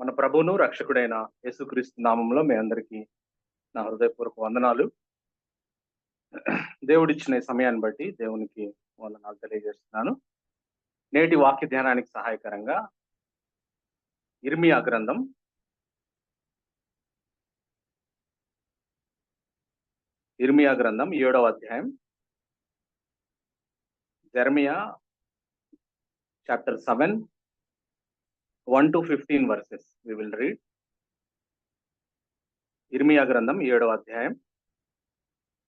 మన ప్రభువును రక్షకుడైన యేసుక్రీస్తు నామంలో మీ అందరికీ నా హృదయపూర్వక వందనాలు. దేవుడిచ్చిన ఈ సమయాన్ని బట్టి దేవునికి వందనాలు తెలియజేస్తున్నాను. నేటి వాక్య ధ్యానానికి సహాయకరంగా ఇర్మియా గ్రంథం 7వ అధ్యాయం, జెరమియా chapter 7, 1 to 15 verses we will read. ఇర్మియా గ్రంథం 7వ అధ్యాయం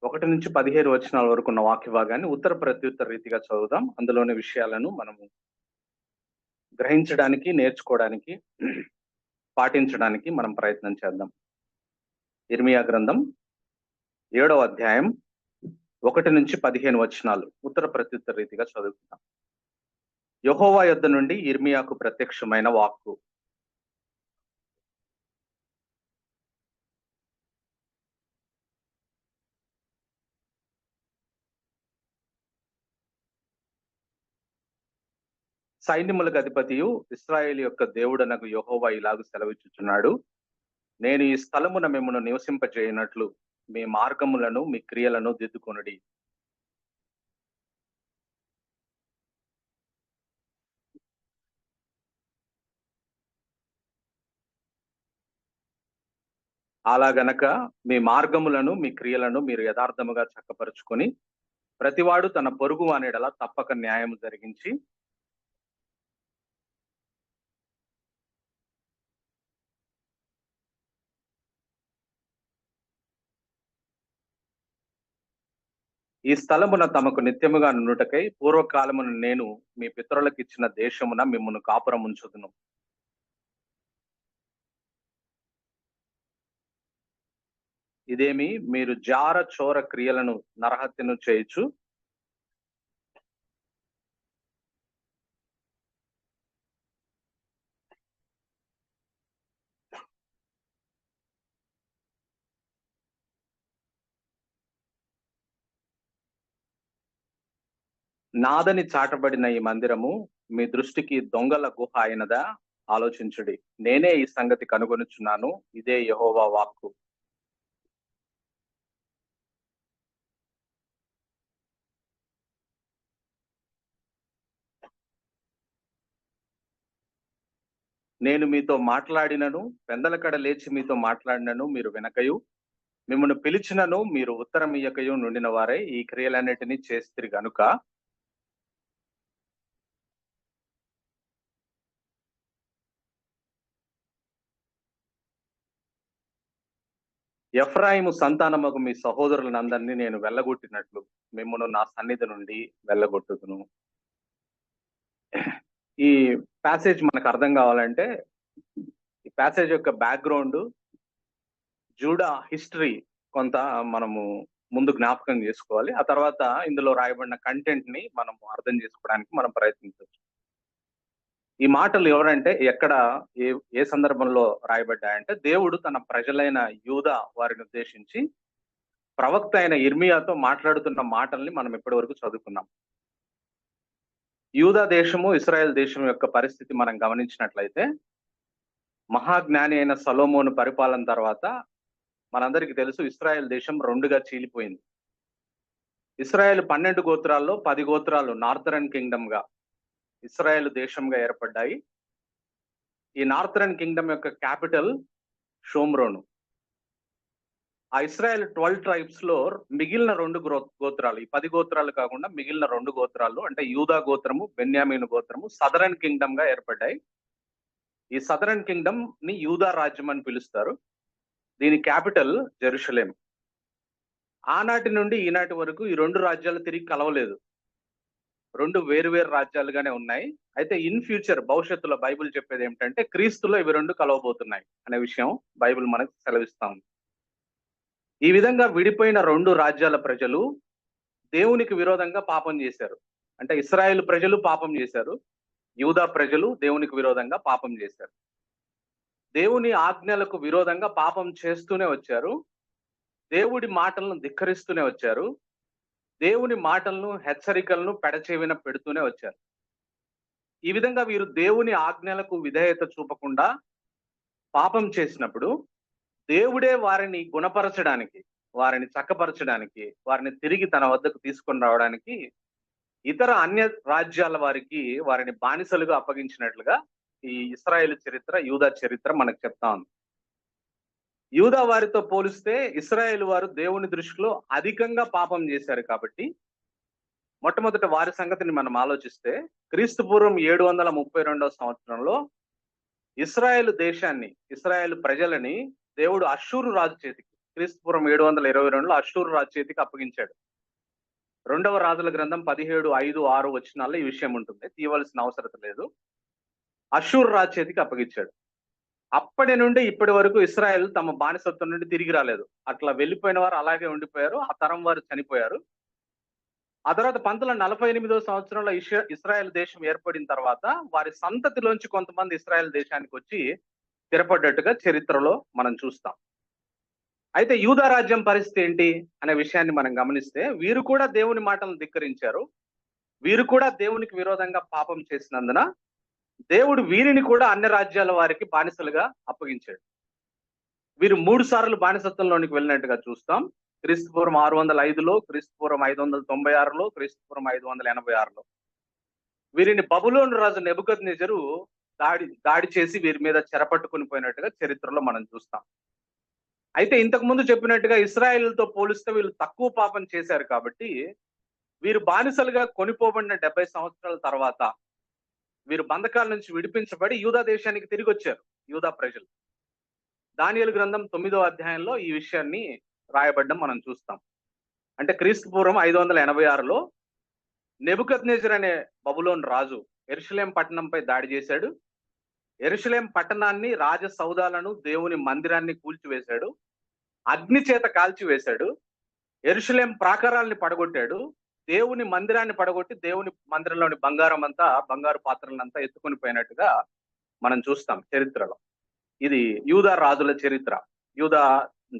1 నుంచి 17 వచనాల వరకు ఉన్న వాక్య భాగాన్ని ఉత్తర ప్రత్యుత్తర రీతిగా చదువుదాం. అందులోని విషయాలను మనము గ్రహించడానికి, నేర్చుకోవడానికి, పాటించడానికి మనం ప్రయత్నం చేద్దాం. ఇర్మియా గ్రంథం 7వ అధ్యాయం 1 నుంచి 15 వచనాలు ఉత్తర ప్రత్యుత్తర రీతిగా చదువుకుందాం. యెహోవా యొద్ద నుండి ఇర్మియాకు ప్రత్యక్షమైన వాక్కు. సైన్యములకు అధిపతియు ఇశ్రాయేలు యొక్క దేవుడనగు యెహోవా ఇలాగు సెలవిచ్చుచున్నాడు, నేను ఈ స్థలమున మిమ్మును నివసింపజేయనట్లు మీ మార్గములను మీ క్రియలను దిద్దుకొనుడి. అలాగనక మీ మార్గములను మీ క్రియలను మీరు యథార్థముగా చక్కపరుచుకొని ప్రతివాడు తన పొరుగు వానిడల తప్పక న్యాయము జరిగించి ఈ స్థలమున తమకు నిత్యముగా నుండుటకై పూర్వకాలమున నేను మీ పితరులకు ఇచ్చిన దేశమున మిమ్మును కాపురం ఉంచుదును. ఇదేమి మీరు జార చోర క్రియలను నరహత్యను చేయుచు నాదని చాటబడిన ఈ మందిరము మీ దృష్టికి దొంగల గుహ అయినదా? ఆలోచించుడి. నేనే ఈ సంగతి కనుగొనుచున్నాను. ఇదే యెహోవా వాక్కు. నేను మీతో మాట్లాడినను, పెందలకడ లేచి మీతో మాట్లాడినను మీరు వినకయు, మిమ్మల్ని పిలిచినను మీరు ఉత్తరం ఇయ్యకయు నుండిన వారే ఈ క్రియలన్నిటినీ చేస్తిరి గనుక ఎఫ్రాయిము సంతానముకు మీ సహోదరులందరినీ నేను వెళ్ళగొట్టినట్లు మిమ్మల్ని నా సన్నిధి నుండి వెళ్ళగొట్టుదును. ఈ ప్యాసేజ్ మనకు అర్థం కావాలంటే ఈ ప్యాసేజ్ యొక్క బ్యాక్గ్రౌండ్, జూడా హిస్టరీ కొంత మనము ముందు జ్ఞాపకం చేసుకోవాలి. ఆ తర్వాత ఇందులో రాయబడిన కంటెంట్ ని మనం అర్థం చేసుకోవడానికి మనం ప్రయత్నించవచ్చు. ఈ మాటలు ఎవరంటే ఎక్కడ ఏ సందర్భంలో రాయబడ్డాయంటే దేవుడు తన ప్రజలైన యూదా వారిని ఉద్దేశించి ప్రవక్త అయిన ఇర్మియాతో మాట్లాడుతున్న మాటల్ని మనం ఇప్పటి వరకు చదువుకున్నాం. యూదా దేశము, ఇశ్రాయేల్ దేశం యొక్క పరిస్థితి మనం గమనించినట్లయితే మహాజ్ఞాని అయిన సొలొమోను పరిపాలన తర్వాత మనందరికీ తెలుసు ఇశ్రాయేల్ దేశం రెండుగా చీలిపోయింది. ఇశ్రాయేల్ 12 గోత్రాల్లో 10 గోత్రాలు నార్థరన్ కింగ్డమ్ గా ఇశ్రాయేల్ దేశంగా ఏర్పడ్డాయి. ఈ నార్థరన్ కింగ్డమ్ యొక్క క్యాపిటల్ షోమ్రోను. ఆ ఇశ్రాయేల్ 12 ట్రైబ్స్ లో మిగిలిన 2 గోత్రాలు, ఈ 10 గోత్రాలు కాకుండా మిగిలిన 2 గోత్రాలు అంటే యూదా గోత్రము, బెన్యామీను గోత్రము సదరన్ కింగ్డమ్ గా ఏర్పడ్డాయి. ఈ సదరన్ కింగ్డమ్ ని యూదా రాజ్యం అని పిలుస్తారు. దీని క్యాపిటల్ జెరూషలేం. ఆనాటి నుండి ఈనాటి వరకు ఈ 2 రాజ్యాలు తిరిగి కలవలేదు. 2 వేరు రాజ్యాలుగానే ఉన్నాయి. అయితే ఇన్ ఫ్యూచర్, భవిష్యత్తులో బైబిల్ చెప్పేది ఏమిటంటే క్రీస్తులో ఇవి 2 కలవబోతున్నాయి అనే విషయం బైబిల్ మనకు సెలవిస్తా ఉంది. ఈ విధంగా విడిపోయిన 2 రాజ్యాల ప్రజలు దేవునికి విరోధంగా పాపం చేశారు. అంటే ఇశ్రాయేల్ ప్రజలు పాపం చేశారు, యూదా ప్రజలు దేవునికి విరోధంగా పాపం చేశారు. దేవుని ఆజ్ఞలకు విరోధంగా పాపం చేస్తూనే వచ్చారు. దేవుడి మాటలను ధిక్కరిస్తూనే వచ్చారు. దేవుని మాటలను, హెచ్చరికలను పెడచెవిన పెడుతూనే వచ్చారు. ఈ విధంగా వీరు దేవుని ఆజ్ఞలకు విధేయత చూపకుండా పాపం చేసినప్పుడు దేవుడే వారిని గుణపరచడానికి, వారిని చక్కపరచడానికి, వారిని తిరిగి తన వద్దకు తీసుకొని రావడానికి ఇతర అన్య రాజ్యాల వారికి వారిని బానిసలుగా అప్పగించినట్లుగా ఈ ఇశ్రాయేలు చరిత్ర, యూదా చరిత్ర మనకు చెప్తా ఉంది. యూదా వారితో పోలిస్తే ఇశ్రాయేలు వారు దేవుని దృష్టిలో అధికంగా పాపం చేశారు కాబట్టి మొట్టమొదట వారి సంగతిని మనం ఆలోచిస్తే క్రీస్తు పూర్వం 732 సంవత్సరంలో ఇశ్రాయేలు దేశాన్ని, ఇశ్రాయేలు ప్రజలని దేవుడు అష్షూరు రాజు చేతికి, క్రీస్తు పూర్వం 722లో అష్షూరు రాజు చేతికి అప్పగించాడు. 2వ రాజుల గ్రంథం 17:5-6 వచనాల్లో ఈ విషయం ఉంటుంది, తీయవలసిన అవసరం లేదు. అష్షూరు రాజు చేతికి అప్పగించాడు. అప్పటి నుండి ఇప్పటి వరకు ఇశ్రాయేల్ తమ బానిసత్వం నుండి తిరిగి రాలేదు. అట్లా వెళ్ళిపోయిన వారు అలాగే ఉండిపోయారు. ఆ తరం వారు చనిపోయారు. ఆ తర్వాత 1948వ సంవత్సరంలో ఇశ్రాయేల్ దేశం ఏర్పడిన తర్వాత వారి సంతతిలోంచి కొంతమంది ఇశ్రాయేల్ దేశానికి వచ్చి స్థిరపడ్డట్టుగా చరిత్రలో మనం చూస్తాం. అయితే యూదా రాజ్యం పరిస్థితి ఏంటి అనే విషయాన్ని మనం గమనిస్తే వీరు కూడా దేవుని మాటలను ధిక్కరించారు. వీరు కూడా దేవునికి విరోధంగా పాపం చేసినందున దేవుడు వీరిని కూడా అన్ని రాజ్యాల వారికి బానిసలుగా అప్పగించాడు. వీరు 3 సార్లు బానిసత్వంలోనికి వెళ్ళినట్టుగా చూస్తాం. క్రీస్తుపూర్వం 605లో, క్రీస్తుపూర్వం 596లో, క్రీస్తుపూర్వం 586లో. వీరిని బబులోను రాజు నెబుకద్నెజరు దాడి చేసి వీరి మీద చెరపట్టుకుని పోయినట్టుగా చరిత్రలో మనం చూస్తాం. అయితే ఇంతకు ముందు చెప్పినట్టుగా ఇశ్రాయేలుతో పోలిస్తే వీళ్ళు తక్కువ పాపం చేశారు కాబట్టి వీరు బానిసలుగా కొనిపోబడిన 70 సంవత్సరాల తర్వాత వీరు బంధకాల నుంచి విడిపించబడి యూదా దేశానికి తిరిగి వచ్చారు యూదా ప్రజలు. దానియేలు గ్రంథం 9వ అధ్యాయంలో ఈ విషయాన్ని రాయబడ్డం మనం చూస్తాం. అంటే క్రీస్తు పూర్వం 586లో నెబుకద్నెజర్ అనే బబులోను రాజు యెరూషలేం పట్టణంపై దాడి చేశాడు. యెరూషలేం పట్టణాన్ని, రాజ సౌధాలను, దేవుని మందిరాన్ని కూల్చివేశాడు. అగ్ని చేత కాల్చివేశాడు. యెరూషలేం ప్రాకారాల్ని పడగొట్టాడు. దేవుని మందిరాన్ని పడగొట్టి దేవుని మందిరంలోని బంగారు పాత్రలంతా ఎత్తుకొని పోయినట్టుగా మనం చూస్తాం చరిత్రలో. ఇది యూదా రాజుల చరిత్ర, యూదా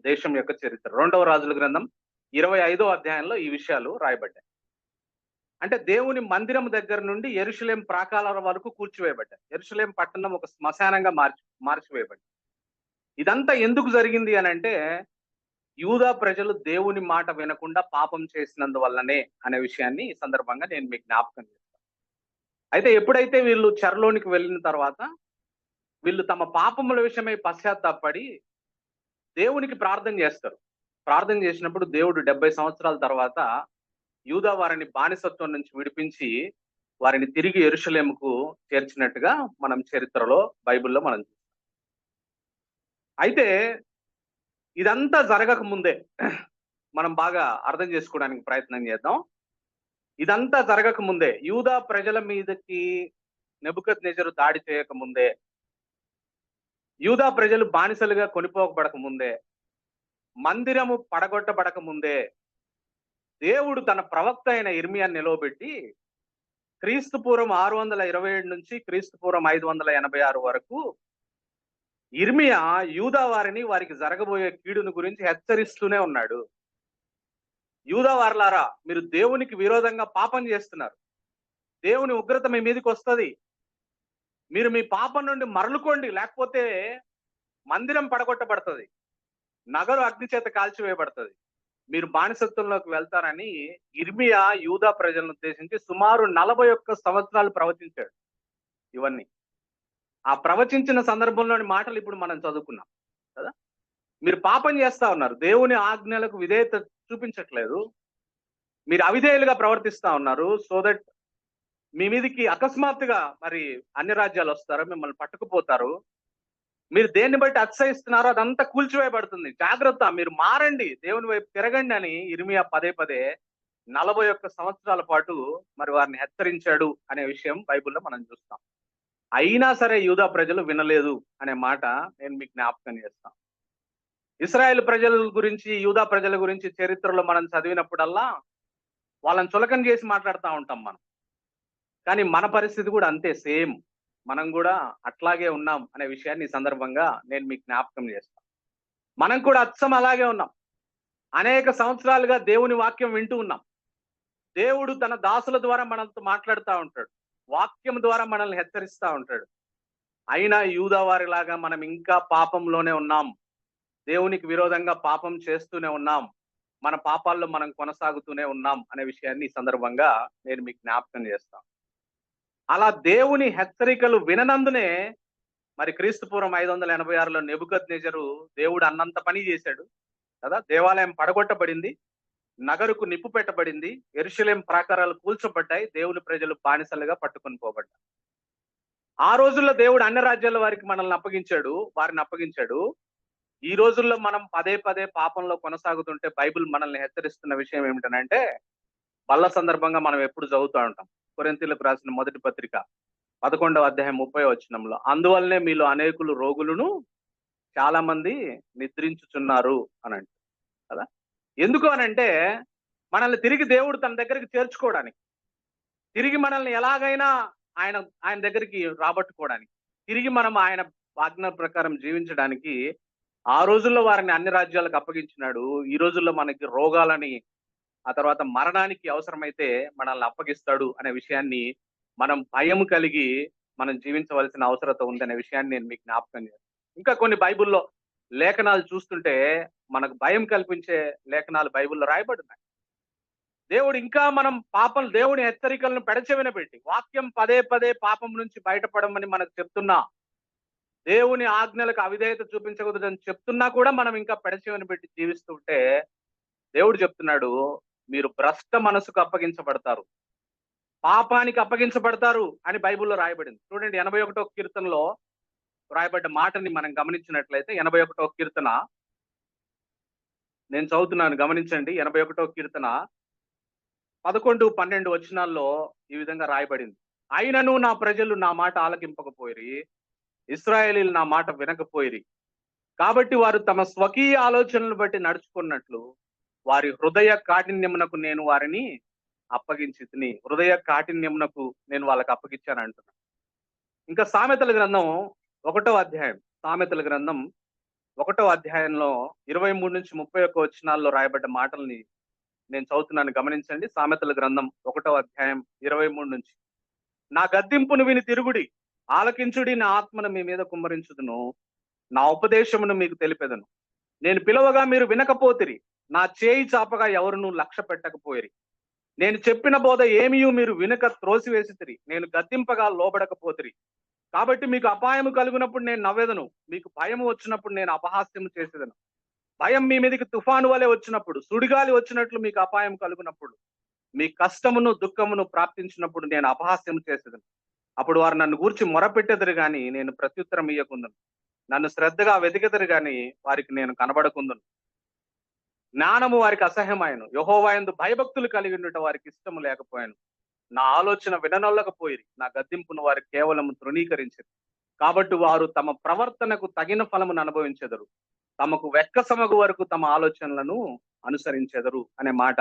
దేశం యొక్క చరిత్ర. 2వ రాజుల గ్రంథం 25వ అధ్యాయంలో ఈ విషయాలు రాయబడ్డాయి. అంటే దేవుని మందిరం దగ్గర నుండి యెరూషలేం ప్రాకారాల వరకు కూల్చివేయబడ్డాయి. యెరూషలేం పట్టణం ఒక శ్మశానంగా మార్చివేయబడింది. ఇదంతా ఎందుకు జరిగింది అని అంటే యూదా ప్రజలు దేవుని మాట వినకుండా పాపం చేసినందువల్లనే అనే విషయాన్ని ఈ సందర్భంగా నేను మీకు జ్ఞాపకం చేస్తాను. అయితే ఎప్పుడైతే వీళ్ళు చెరలోనికి వెళ్ళిన తర్వాత వీళ్ళు తమ పాపముల విషయమై పశ్చాత్తాపడి దేవునికి ప్రార్థన చేస్తారు. ప్రార్థన చేసినప్పుడు దేవుడు 70 సంవత్సరాల తర్వాత యూదా వారిని బానిసత్వం నుంచి విడిపించి వారిని తిరిగి యెరూషలేముకు చేర్చినట్టుగా మనం చరిత్రలో, బైబిల్లో మనం చూస్తాం. అయితే ఇదంతా జరగక ముందే మనం బాగా అర్థం చేసుకోవడానికి ప్రయత్నం చేద్దాం. ఇదంతా జరగక ముందే, యూదా ప్రజల మీదకి నెబుకద్నెజరు దాడి చేయక ముందే, యూదా ప్రజలు బానిసలుగా కొనిపోకబడక ముందే, మందిరము పడగొట్టబడక ముందే దేవుడు తన ప్రవక్త అయిన ఇర్మియాను నిలవబెట్టి క్రీస్తు పూర్వం 627 నుంచి క్రీస్తు పూర్వం 586 వరకు ఇర్మియా యూదా వారికి జరగబోయే కీడును గురించి హెచ్చరిస్తూనే ఉన్నాడు. యూదా వారలారా, మీరు దేవునికి విరోధంగా పాపం చేస్తున్నారు. దేవుని ఉగ్రత మీ మీదకి వస్తుంది. మీరు మీ పాపం నుండి మరలుకోండి, లేకపోతే మందిరం పడగొట్టబడుతుంది, నగరు అగ్ని చేత కాల్చివేయబడుతుంది, మీరు బానిసత్వంలోకి వెళ్తారని ఇర్మియా యూదా ప్రజలను ఉద్దేశించి సుమారు 41 సంవత్సరాలు ప్రవచించాడు. ఇవన్నీ ఆ ప్రవచించిన సందర్భంలోని మాటలు ఇప్పుడు మనం చదువుకున్నాం కదా. మీరు పాపం చేస్తా ఉన్నారు, దేవుని ఆజ్ఞలకు విధేయత చూపించట్లేదు, మీరు అవిధేయులుగా ప్రవర్తిస్తా ఉన్నారు. సో దట్ మీ మీదకి అకస్మాత్తుగా మరి అన్ని రాజ్యాలు వస్తారు, మిమ్మల్ని పట్టుకుపోతారు. మీరు దేన్ని బట్టి అతిశయిస్తున్నారో అదంతా కూల్చివేయబడుతుంది. జాగ్రత్త, మీరు మారండి, దేవుని వైపు తిరగండి అని ఇర్మియా పదే 41 సంవత్సరాల పాటు మరి వారిని హెచ్చరించాడు అనే విషయం బైబిల్లో మనం చూస్తాం. అయినా సరే యూదా ప్రజలు వినలేదు అనే మాట నేను మీకు జ్ఞాపకం చేస్తాను. ఇశ్రాయేల్ ప్రజల గురించి, యూదా ప్రజల గురించి చరిత్రలో మనం చదివినప్పుడల్లా వాళ్ళని చులకన చేసి మాట్లాడుతూ ఉంటాం మనం. కానీ మన పరిస్థితి కూడా అంతే, సేమ్. మనం కూడా అట్లాగే ఉన్నాం అనే విషయాన్ని ఈ సందర్భంగా నేను మీకు జ్ఞాపకం చేస్తాను. మనం కూడా అచ్చం అలాగే ఉన్నాం. అనేక సంవత్సరాలుగా దేవుని వాక్యం వింటూ ఉన్నాం. దేవుడు తన దాసుల ద్వారా మనతో మాట్లాడుతూ ఉంటాడు, వాక్యం ద్వారా మనల్ని హెచ్చరిస్తూ ఉంటాడు. అయినా యూదా వారిలాగా మనం ఇంకా పాపంలోనే ఉన్నాం, దేవునికి విరోధంగా పాపం చేస్తూనే ఉన్నాం, మన పాపాల్లో మనం కొనసాగుతూనే ఉన్నాం అనే విషయాన్ని ఈ సందర్భంగా నేను మీకు జ్ఞాపకం చేస్తాను. అలా దేవుని హెచ్చరికలు విననందునే మరి క్రీస్తు పూర్వం 586లో నెబుకద్నెజరు దేవుడు అన్నంత పని చేశాడు కదా. దేవాలయం పడగొట్టబడింది, నగరుకు నిప్పు పెట్టబడింది, యెరూషలేం ప్రాకారాలు కూల్చబడ్డాయి, దేవుని ప్రజలు బానిసలుగా పట్టుకొని పోబడ్డారు. ఆ రోజుల్లో దేవుడు అన్ని రాజ్యాల వారికి మనల్ని అప్పగించాడు, వారిని అప్పగించాడు. ఈ రోజుల్లో మనం పదే పదే పాపంలో కొనసాగుతుంటే బైబిల్ మనల్ని హెచ్చరిస్తున్న విషయం ఏమిటనంటే, బల్ల సందర్భంగా మనం ఎప్పుడు చదువుతూ ఉంటాం. కొరింథీయులకు రాసిన మొదటి పత్రిక 11వ అధ్యాయం 30వ వచనంలో, అందువల్లనే మీలో అనేకులు రోగులను చాలా మంది నిద్రించుచున్నారు అని అంటారు కదా. ఎందుకు అనంటే మనల్ని తిరిగి దేవుడు తన దగ్గరికి చేర్చుకోవడానికి, తిరిగి మనల్ని ఎలాగైనా ఆయన ఆయన దగ్గరికి రాబట్టుకోవడానికి, తిరిగి మనం ఆయన ఆజ్ఞ ప్రకారం జీవించడానికి ఆ రోజుల్లో వారిని అన్ని రాజ్యాలకు అప్పగించినాడు. ఈ రోజుల్లో మనకి రోగాలని, ఆ తర్వాత మరణానికి అవసరమైతే మనల్ని అప్పగిస్తాడు అనే విషయాన్ని మనం భయం కలిగి మనం జీవించవలసిన అవసరత ఉందనే విషయాన్ని నేను మీకు జ్ఞాపకం చేస్తాను. ఇంకా కొన్ని బైబిల్లో లేఖనాలు చూస్తుంటే మనకు భయం కల్పించే లేఖనాలు బైబిల్లో రాయబడున్నాయి. దేవుడు ఇంకా మనం దేవుని హెచ్చరికలను పెడచెవిన పెట్టి, వాక్యం పదే పదే పాపం నుంచి బయటపడమని మనకు చెప్తున్నా, దేవుని ఆజ్ఞలకు అవిధేయత చూపించకూడదని చెప్తున్నా కూడా మనం ఇంకా పెడచెవిన పెట్టి జీవిస్తుంటే దేవుడు చెప్తున్నాడు, మీరు భ్రష్ట మనసుకు అప్పగించబడతారు, పాపానికి అప్పగించబడతారు అని బైబిల్లో రాయబడింది. చూడండి 81వ కీర్తనలో రాయబడ్డ మాటని మనం గమనించినట్లయితే, 81వ కీర్తన నేను చదువుతున్నాను, గమనించండి. 81వ కీర్తన 11, 12 వచనాల్లో ఈ విధంగా రాయబడింది. అయినను నా ప్రజలు నా మాట ఆలకింపకపోయిరి, ఇశ్రాయేలీయులు నా మాట వినకపోయిరి. కాబట్టి వారు తమ స్వకీయ ఆలోచనలు బట్టి నడుచుకున్నట్లు వారి హృదయ కాఠిన్యమునకు నేను వారిని అప్పగించి, హృదయ కాఠిన్యమునకు నేను వాళ్ళకి అప్పగించాను అంటున్నా. ఇంకా సామెతల గ్రంథం 1వ అధ్యాయం, సామెతల గ్రంథం 1వ అధ్యాయంలో 23 నుంచి 31 వచనాల్లో రాయబడ్డ మాటల్ని నేను చదువుతున్నాను, గమనించండి. సామెతల గ్రంథం 1వ అధ్యాయం 23 నుంచి, నా గద్దింపును విని తిరుగుడి, ఆలకించుడి, నా ఆత్మను మీ మీద కుమ్మరించుదును, నా ఉపదేశమును మీకు తెలిపెదను. నేను పిలవగా మీరు వినకపోతిరి, నా చేయి చాపగా ఎవరును లక్ష్య పెట్టకపోయిరి. నేను చెప్పిన బోధ ఏమియు మీరు వినక త్రోసివేసితిరి, నేను గద్దింపగా లోబడకపోతిరి. కాబట్టి మీకు అపాయము కలుగునప్పుడు నేను నవ్వెదను, మీకు భయము వచ్చినప్పుడు నేను అపహాస్యము చేసేదను. భయం మీ మీదకి తుఫాను వలె వచ్చినప్పుడు, సుడిగాలి వచ్చినట్లు మీకు అపాయం కలుగునప్పుడు, మీ కష్టమును దుఃఖమును ప్రాప్తించినప్పుడు నేను అపహాస్యం చేసేదను. అప్పుడు వారు నన్ను గూర్చి మొరపెట్టెదరు గాని నేను ప్రత్యుత్తరం ఇయ్యకుందును, నన్ను శ్రద్ధగా వెతికెదరు గాని వారికి నేను కనబడకుందును. జ్ఞానము వారికి అసహ్యమాయను, యెహోవా యందు భయభక్తులు కలిగి ఉండుట వారికి ఇష్టము లేకపోయాను. నా ఆలోచన విననొల్లకపోయిరి, నా గద్దింపును వారు కేవలం తృణీకరించారు. కాబట్టి వారు తమ ప్రవర్తనకు తగిన ఫలమును అనుభవించెదరు, తమకు వెక్కసమగు వరకు తమ ఆలోచనలను అనుసరించెదరు అనే మాట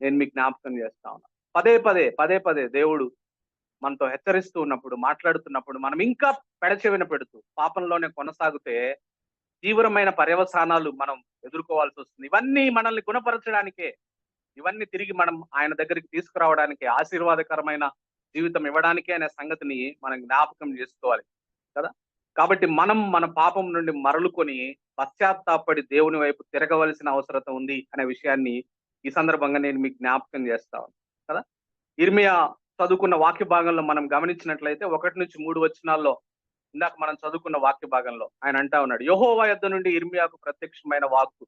నేను మీకు జ్ఞాపకం చేస్తా ఉన్నా. పదే పదే పదే పదే దేవుడు మనతో హెచ్చరిస్తూ ఉన్నప్పుడు, మాట్లాడుతున్నప్పుడు మనం ఇంకా పెడచెవిన పెడుతూ పాపంలోనే కొనసాగితే తీవ్రమైన పర్యవసానాలు మనం ఎదుర్కోవాల్సి వస్తుంది. ఇవన్నీ మనల్ని గుణపరచడానికే, ఇవన్నీ తిరిగి మనం ఆయన దగ్గరికి తీసుకురావడానికి, ఆశీర్వాదకరమైన జీవితం ఇవ్వడానికే అనే సంగతిని మనం జ్ఞాపకం చేసుకోవాలి కదా. కాబట్టి మనం మన పాపం నుండి మరలుకొని పశ్చాత్తాపడి దేవుని వైపు తిరగవలసిన అవసరత ఉంది అనే విషయాన్ని ఈ సందర్భంగా నేను మీకు జ్ఞాపకం చేస్తాను కదా. ఇర్మియా చదువుకున్న వాక్య భాగంలో మనం గమనించినట్లయితే 1 నుంచి 3 వచనాల్లో, ఇందాక మనం చదువుకున్న వాక్య భాగంలో ఆయన అంటా ఉన్నాడు, యెహోవా యొద్ద నుండి ఇర్మియాకు ప్రత్యక్షమైన వాక్కు,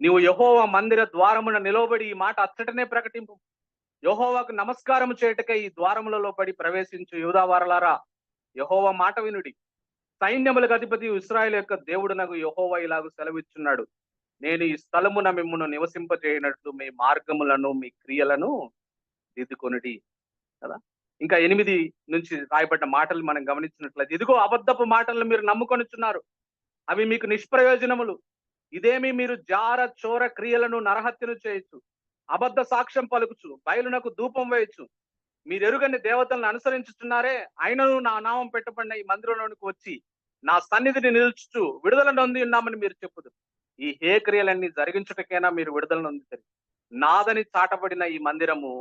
నీవు యెహోవా మందిర ద్వారమున నిలవబడి ఈ మాట అచ్చటనే ప్రకటింపు, యెహోవాకు నమస్కారము చేయుటకై ఈ ద్వారములలో పడి ప్రవేశించు యూదా వారలారా, యెహోవా మాట వినుడి. సైన్యములకు అధిపతి ఇశ్రాయేలు యొక్క దేవుడునగు యెహోవా ఇలాగు సెలవిచ్చున్నాడు, నేను ఈ స్థలమున మిమ్మును నివసింపజేయనట్లు మీ మార్గములను మీ క్రియలను దిద్దుకొనుడి కదా. ఇంకా 8 నుంచి రాయబడ్డ మాటలు మనం గమనించినట్లయితే, ఇదిగో అబద్ధపు మాటలను మీరు నమ్ముకొనుచున్నారు, అవి మీకు నిష్ప్రయోజనములు. ఇదేమి మీరు జార చోర క్రియలను నరహత్యను చేయొచ్చు, అబద్ధ సాక్ష్యం పలుకుచు బయలునకు ధూపం వేయచ్చు, మీరు ఎరుగని దేవతలను అనుసరించుచున్నారే, అయినను నా నామం పెట్టబడిన ఈ మందిరంలోనికి వచ్చి నా సన్నిధిని నిలుచుచు విడుదల నొంది ఉన్నామని మీరు చెప్పుదు. ఈ హే క్రియలన్నీ జరిగించుటకైనా మీరు విడుదల నొందుతారు. నాదని చాటబడిన ఈ మందిరము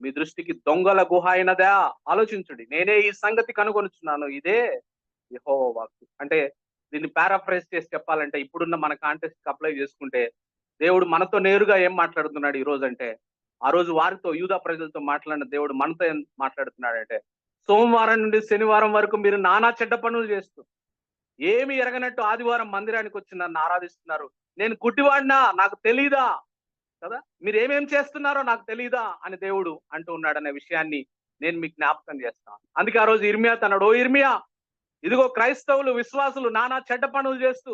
మీ దృష్టికి దొంగల గుహ అయినదా? ఆలోచించుడి, నేనే ఈ సంగతి కనుగొనుచున్నాను, ఇదే యెహోవా వాక్కు. అంటే దీన్ని పారాఫ్రైజ్ చేసి చెప్పాలంటే ఇప్పుడున్న మన కాంటెక్స్ట్ అప్లై చేసుకుంటే దేవుడు మనతో నేరుగా ఏం మాట్లాడుతున్నాడు ఈ రోజు అంటే, ఆ రోజు వారితో యూదా ప్రజలతో మాట్లాడిన దేవుడు మనతో ఏం మాట్లాడుతున్నాడంటే, సోమవారం నుండి శనివారం వరకు మీరు నానా చెడ్డ పనులు చేస్తూ ఏమి ఎరగనట్టు ఆదివారం మందిరానికి వచ్చి నన్ను ఆరాధిస్తున్నారు. నేను గుడ్డివాడినా నాకు తెలీదా కదా, మీరు ఏమేం చేస్తున్నారో నాకు తెలీదా అని దేవుడు అంటూ ఉన్నాడనే విషయాన్ని నేను మీకు జ్ఞాపకం చేస్తాను. అందుకే ఆ రోజు ఇర్మియా అన్నాడు, ఓ ఇర్మియా, ఇదిగో క్రైస్తవులు విశ్వాసులు నానా చెడ్డ పనులు చేస్తూ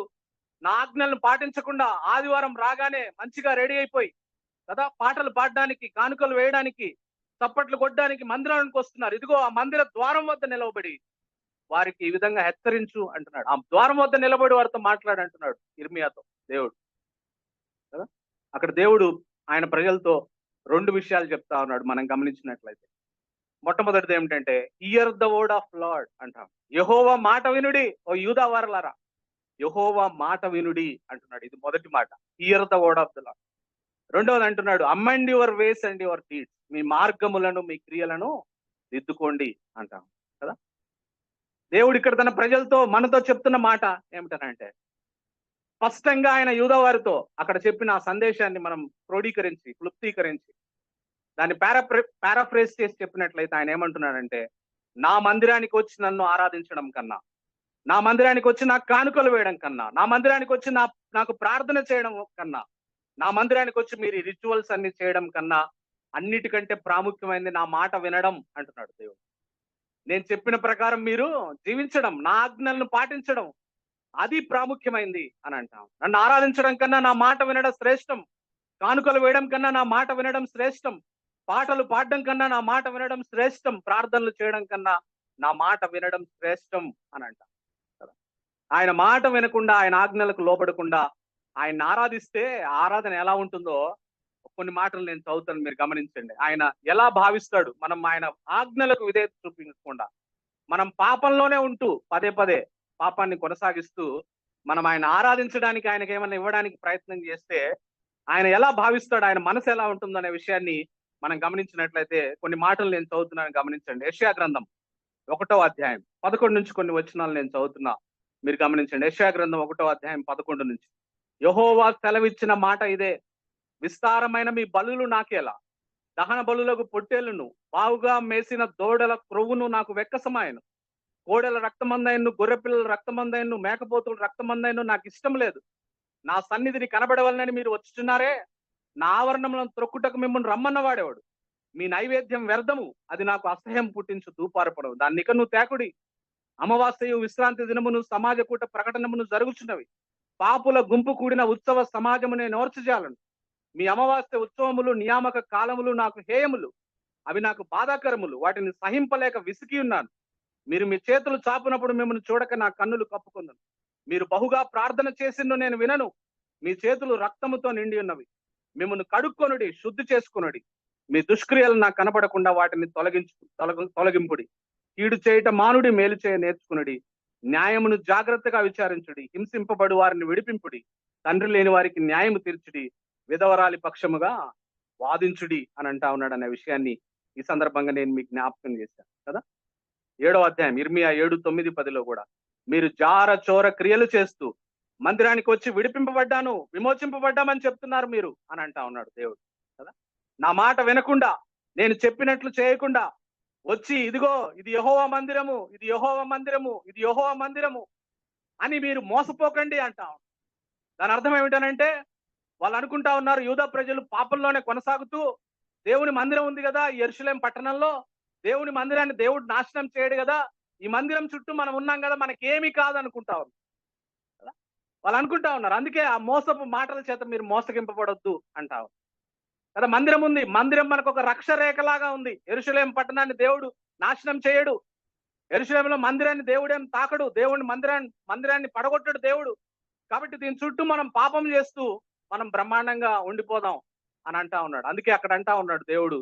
నా ఆజ్ఞలను పాటించకుండా ఆదివారం రాగానే మంచిగా రెడీ అయిపోయి కదా పాటలు పాడడానికి, కానుకలు వేయడానికి, చప్పట్లు కొట్టడానికి మందిరానికి వస్తున్నారు. ఇదిగో ఆ మందిర ద్వారం వద్ద నిలవబడి వారికి ఈ విధంగా హెచ్చరించు అంటున్నాడు. ఆ ద్వారం వద్ద నిలబడి వారితో మాట్లాడు అంటున్నాడు ఇర్మియాతో దేవుడు కదా. అక్కడ దేవుడు ఆయన ప్రజలతో రెండు విషయాలు చెప్తా ఉన్నాడు మనం గమనించినట్లయితే. మొట్టమొదటిది ఏమిటంటే here the word of lord అంటాం. యెహోవా మాట వినుడి ఓ యూదా వారలారా, యెహోవా మాట వినుడి అంటున్నాడు. ఇది మొదటి మాట, hear the word of the Lord. రెండవది అంటున్నాడు amend your ways and your deeds, మీ మార్గములను మీ క్రియలను దిద్దుకోండి అంటాం కదా. దేవుడు ఇక్కడ తన ప్రజలతో మనతో చెప్తున్న మాట ఏమిటనంటే, స్పష్టంగా ఆయన యూదా వారితో అక్కడ చెప్పిన ఆ సందేశాన్ని మనం క్రోడీకరించి క్లుప్తీకరించి దాన్ని పారాఫ్రేజ్ చేసి చెప్పినట్లయితే ఆయన ఏమంటున్నాడంటే, నా మందిరానికి వచ్చి నన్ను ఆరాధించడం కన్నా, నా మందిరానికి వచ్చి నాకు కానుకలు వేయడం కన్నా, నా మందిరానికి వచ్చి నాకు ప్రార్థన చేయడం కన్నా, నా మందిరానికి వచ్చి మీరు రిచువల్స్ అన్ని చేయడం కన్నా అన్నిటికంటే ప్రాముఖ్యమైనది నా మాట వినడం అంటున్నాడు దేవుడు. నేను చెప్పిన ప్రకారం మీరు జీవించడం, నా ఆజ్ఞలను పాటించడం, అది ప్రాముఖ్యమైంది అని అంటాం. నన్ను ఆరాధించడం కన్నా నా మాట వినడం శ్రేష్టం, కానుకలు వేయడం కన్నా నా మాట వినడం శ్రేష్టం, పాటలు పాడడం కన్నా నా మాట వినడం శ్రేష్టం, ప్రార్థనలు చేయడం కన్నా నా మాట వినడం శ్రేష్టం అని అంటాం. ఆయన మాట వినకుండా, ఆయన ఆజ్ఞలకు లోపడకుండా ఆయన ఆరాధిస్తే ఆరాధన ఎలా ఉంటుందో కొన్ని మాటలు నేను చదువుతాను, మీరు గమనించండి. ఆయన ఎలా భావిస్తాడు మనం ఆయన ఆజ్ఞలకు విధేయత చూపించకుండా, మనం పాపంలోనే ఉంటూ పదే పదే పాపాన్ని కొనసాగిస్తూ మనం ఆయన ఆరాధించడానికి, ఆయనకి ఏమైనా ఇవ్వడానికి ప్రయత్నం చేస్తే ఆయన ఎలా భావిస్తాడు, ఆయన మనసు ఎలా ఉంటుందో అనే విషయాన్ని మనం గమనించినట్లయితే కొన్ని మాటలు నేను చదువుతున్నాను, గమనించండి. యెషయా గ్రంథం 1వ అధ్యాయం 11 నుంచి కొన్ని వచనాలు నేను చదువుతున్నా, మీరు గమనించండి. యెషయా గ్రంథం 1వ అధ్యాయం 11 నుంచి. యెహోవా సెలవిచ్చిన మాట ఇదే, విస్తారమైన మీ బలులు నాకేలా, దహన బలులకు పొట్టేళ్లను, బావుగా మేసిన దూడల క్రొవ్వును నాకు వెక్కసమాయను. కోడెల రక్తమందైను, గొర్రెపిల్లల రక్తమందైను, మేకపోతుల రక్తమందైను నాకు ఇష్టం లేదు. నా సన్నిధిని కనబడవలనని మీరు వచ్చుచున్నారే, నా ఆవరణములను త్రొక్కుటకు మిమ్మల్ని రమ్మన్నవాడేవాడు. మీ నైవేద్యం వ్యర్థము, అది నాకు అసహ్యం పుట్టించు ధూపార్పణము. దాన్ని ఇక నువ్వు తేకుడి. అమావాస్యయు విశ్రాంతి దినమును సమాజ కూట ప్రకటనమును జరుగుచున్నవి. పాపుల గుంపు కూడిన ఉత్సవ సమాజము నేను ఓర్చజాలను. మీ అమావాస్య ఉత్సవములు నియామక కాలములు నాకు హేయములు, అవి నాకు బాధాకరములు, వాటిని సహింపలేక విసిగి ఉన్నాను. మీరు మీ చేతులు చాపునప్పుడు మిమ్మల్ని చూడక నా కన్నులు కప్పుకున్నాను. మీరు బహుగా ప్రార్థన చేసిండు నేను వినను. మీ చేతులు రక్తముతో నిండి ఉన్నవి. మిమ్మల్ని కడుక్కొనుడి, శుద్ధి చేసుకొనుడి. మీ దుష్క్రియలు నాకు కనపడకుండా వాటిని తొలగింపుడి. కీడు చేయట మానుడి, మేలు చేయ నేర్చుకునుడి. న్యాయమును జాగ్రత్తగా విచారించుడి. హింసింపబడు వారిని విడిపింపుడి. తండ్రి లేని వారికి న్యాయము తీర్చుడి. విధవరాలి పక్షముగా వాదించుడి అని అంటా ఉన్నాడు అనే విషయాన్ని ఈ సందర్భంగా నేను మీకు జ్ఞాపకం చేశాను కదా. 7వ అధ్యాయం ఇర్మియా 7:9-10లో కూడా మీరు జార చోర క్రియలు చేస్తూ మందిరానికి వచ్చి విడిపింపబడ్డాను, విమోచింపబడ్డామని చెప్తున్నారు మీరు అని అంటా ఉన్నాడు దేవుడు కదా. నా మాట వినకుండా, నేను చెప్పినట్లు చేయకుండా వచ్చి ఇదిగో ఇది యెహోవా మందిరము, ఇది యెహోవా మందిరము, ఇది యెహోవా మందిరము అని మీరు మోసపోకండి అంటాం. దాని అర్థం ఏమిటనంటే, వాళ్ళు అనుకుంటా ఉన్నారు యూదా ప్రజలు పాపంలోనే కొనసాగుతూ దేవుని మందిరం ఉంది కదా యెరూషలేం పట్టణంలో, దేవుని మందిరాన్ని దేవుడు నాశనం చేయడు కదా, ఈ మందిరం చుట్టూ మనం ఉన్నాం కదా మనకేమీ కాదు అనుకుంటా ఉన్నారు. వాళ్ళు అనుకుంటా ఉన్నారు. అందుకే ఆ మోసపు మాటల చేత మీరు మోసగింపబడొద్దు అంటావు కదా. మందిరం ఉంది, మందిరం మనకు ఒక రక్ష రేఖలాగా ఉంది. యెరూషలేం పట్టణాన్ని దేవుడు నాశనం చేయడు. యెరూషలేంలో మందిరాన్ని దేవుడేం తాకడు. దేవుని మందిరాన్ని పడగొట్టడు దేవుడు. కాబట్టి దీని చుట్టూ మనం పాపం చేస్తూ మనం బ్రహ్మాండంగా ఉండిపోదాం అని అంటా ఉన్నాడు. అందుకే అక్కడ అంటా ఉన్నాడు దేవుడు,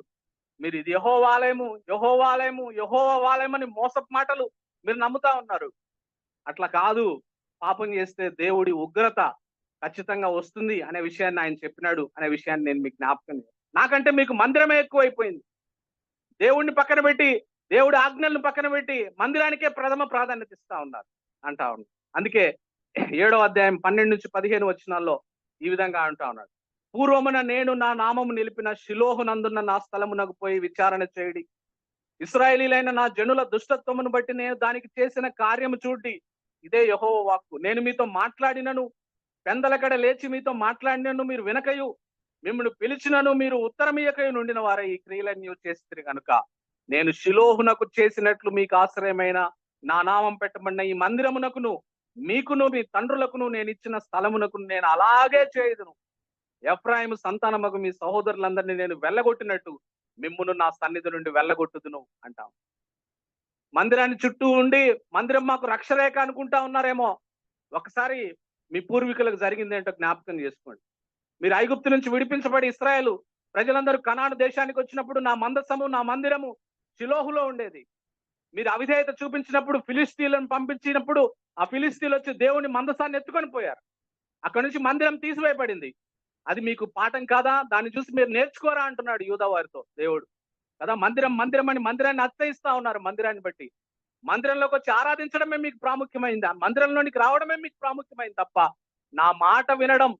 మీరు ఇది యెహోవాలయము, యెహోవాలయము, యెహోవాలయం అని మోసపు మాటలు మీరు నమ్ముతా ఉన్నారు. అట్లా కాదు, పాపం చేస్తే దేవుడి ఉగ్రత ఖచ్చితంగా వస్తుంది అనే విషయాన్ని ఆయన చెప్పినాడు అనే విషయాన్ని నేను మీకు జ్ఞాపకం చేస్తాను. నాకంటే మీకు మందిరమే ఎక్కువైపోయింది. దేవుడిని పక్కన పెట్టి, దేవుడి ఆజ్ఞలను పక్కన పెట్టి మందిరానికే ప్రథమ ప్రాధాన్యత ఇస్తా ఉన్నారు. అంటా ఉన్నాడు. అందుకే 7వ అధ్యాయం 12-15 వచనాల్లో ఈ విధంగా అంటా ఉన్నాడు. పూర్వమున నేను నా నామము నిలిపిన షిలోహు నందున్న నా స్థలమునకు పోయి విచారణ చేయడి. ఇశ్రాయేలీలైన నా జనుల దుష్టత్వమును బట్టి నేను దానికి చేసిన కార్యము చూడి. ఇదే యెహోవా వాక్కు. నేను మీతో మాట్లాడినను, పెందలకడ లేచి మీతో మాట్లాడినను మీరు వినకయు, మిమ్మల్ని పిలిచినను మీరు ఉత్తరమియకయు నుండిన వారే ఈ క్రియలన్నీ చేసిరి గనుక నేను షిలోహునకు చేసినట్లు మీకు ఆశ్రయమైన నా నామం పెట్టబడిన ఈ మందిరమునకును మీకును మీ తండ్రులకును నేను ఇచ్చిన స్థలమునకు నేను అలాగే చేయుదును. ఎఫ్రాయిము సంతానమగు మీ సహోదరులందరినీ నేను వెళ్ళగొట్టినట్టు మిమ్మును నా సన్నిధి నుండి వెళ్ళగొట్టుదును అంటాం. మందిరాన్ని చుట్టూ ఉండి మందిరం మాకు రక్షరేఖ అనుకుంటా ఉన్నారేమో. ఒకసారి మీ పూర్వీకులకు జరిగింది ఏంటో జ్ఞాపకం చేసుకోండి. మీరు ఐగుప్తు నుంచి విడిపించబడి ఇశ్రాయేలు ప్రజలందరూ కనాను దేశానికి వచ్చినప్పుడు నా మందసము నా మందిరము షిలోహులో ఉండేది. మీరు అవిధేయత చూపించినప్పుడు ఫిలిస్తీన్లను పంపించినప్పుడు ఆ ఫిలిస్తీన్లు వచ్చి దేవుని మందసాన్ని ఎత్తుకొని పోయారు. అక్కడి నుంచి మందిరం తీసివేయబడింది. అది మీకు పాఠం కాదా? దాన్ని చూసి మీరు నేర్చుకోరా అంటున్నాడు యూదా వారితో దేవుడు కదా. మందిరం మందిరం అని మందిరాన్ని అత్తయిస్తా ఉన్నారు. మందిరాన్ని బట్టి మందిరంలోకి వచ్చి ఆరాధించడమే మీకు ప్రాముఖ్యమైంది, ఆ మందిరంలోనికి రావడమే మీకు ప్రాముఖ్యమైంది తప్ప నా మాట వినడం,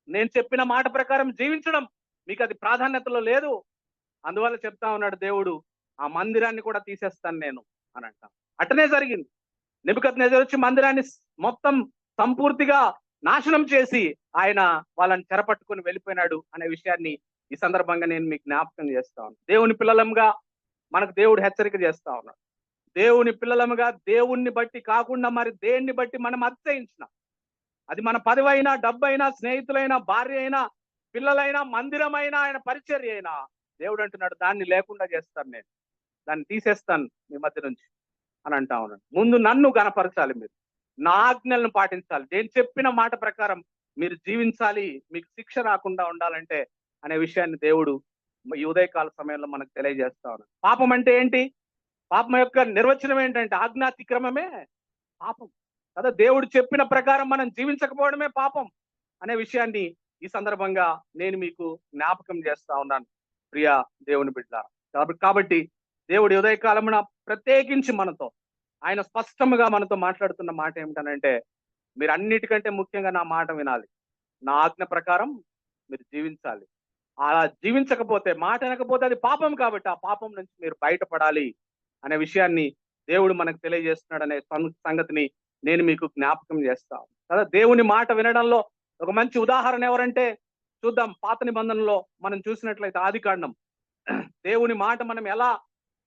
నేను చెప్పిన మాట ప్రకారం జీవించడం మీకు అది ప్రాధాన్యతలో లేదు. అందువల్ల చెప్తా ఉన్నాడు దేవుడు, ఆ మందిరాన్ని కూడా తీసేస్తాను నేను అని అంటాం. అట్టనే జరిగింది. నెబుకద్నెజరు వచ్చి మందిరాన్ని మొత్తం సంపూర్తిగా నాశనం చేసి ఆయన వాళ్ళని చెరపట్టుకుని వెళ్ళిపోయినాడు అనే విషయాన్ని ఈ సందర్భంగా నేను మీకు జ్ఞాపకం చేస్తా ఉన్నాను. దేవుని పిల్లలంగా మనకు దేవుడు హెచ్చరిక చేస్తా ఉన్నాడు. దేవుని పిల్లలముగా దేవుణ్ణి బట్టి కాకుండా మరి దేన్ని బట్టి మనం అతిశయించిన, అది మన పదవైనా డబ్బైనా స్నేహితులైనా భార్య అయినా పిల్లలైనా మందిరమైనా ఆయన పరిచర్య అయినా దేవుడు అంటున్నాడు దాన్ని లేకుండా చేస్తాను, నేను దాన్ని తీసేస్తాను మీ మధ్య నుంచి అని అంటా ఉన్నాడు. ముందు నన్ను గణపరచాలి, మీరు నా ఆజ్ఞలను పాటించాలి, నేను చెప్పిన మాట ప్రకారం మీరు జీవించాలి, మీకు శిక్ష రాకుండా ఉండాలంటే అనే విషయాన్ని దేవుడు ఈ ఉదయకాల సమయంలో మనకు తెలియజేస్తా ఉన్నాడు. పాపం అంటే ఏంటి? పాపం యొక్క నిర్వచనం ఏంటంటే ఆజ్ఞాతిక్రమమే పాపం కదా. దేవుడు చెప్పిన ప్రకారం మనం జీవించకపోవడమే పాపం అనే విషయాన్ని ఈ సందర్భంగా నేను మీకు జ్ఞాపకం చేస్తా ఉన్నాను ప్రియ దేవుని బిడ్డ. కాబట్టి దేవుడి ఉదయకాలమున ప్రత్యేకించి మనతో ఆయన స్పష్టంగా మనతో మాట్లాడుతున్న మాట ఏమిటనంటే, మీరు అన్నిటికంటే ముఖ్యంగా నా మాట వినాలి, నా ఆజ్ఞ ప్రకారం మీరు జీవించాలి. అలా జీవించకపోతే, మాట వినకపోతే అది పాపం. కాబట్టి ఆ పాపం నుంచి మీరు బయటపడాలి అనే విషయాన్ని దేవుడు మనకు తెలియజేస్తున్నాడు అనే సంగతిని నేను మీకు జ్ఞాపకం చేస్తాను కదా. దేవుని మాట వినడంలో ఒక మంచి ఉదాహరణ ఎవరంటే చూద్దాం. పాత నిబంధనలో మనం చూసినట్లయితే ఆదికాండం, దేవుని మాట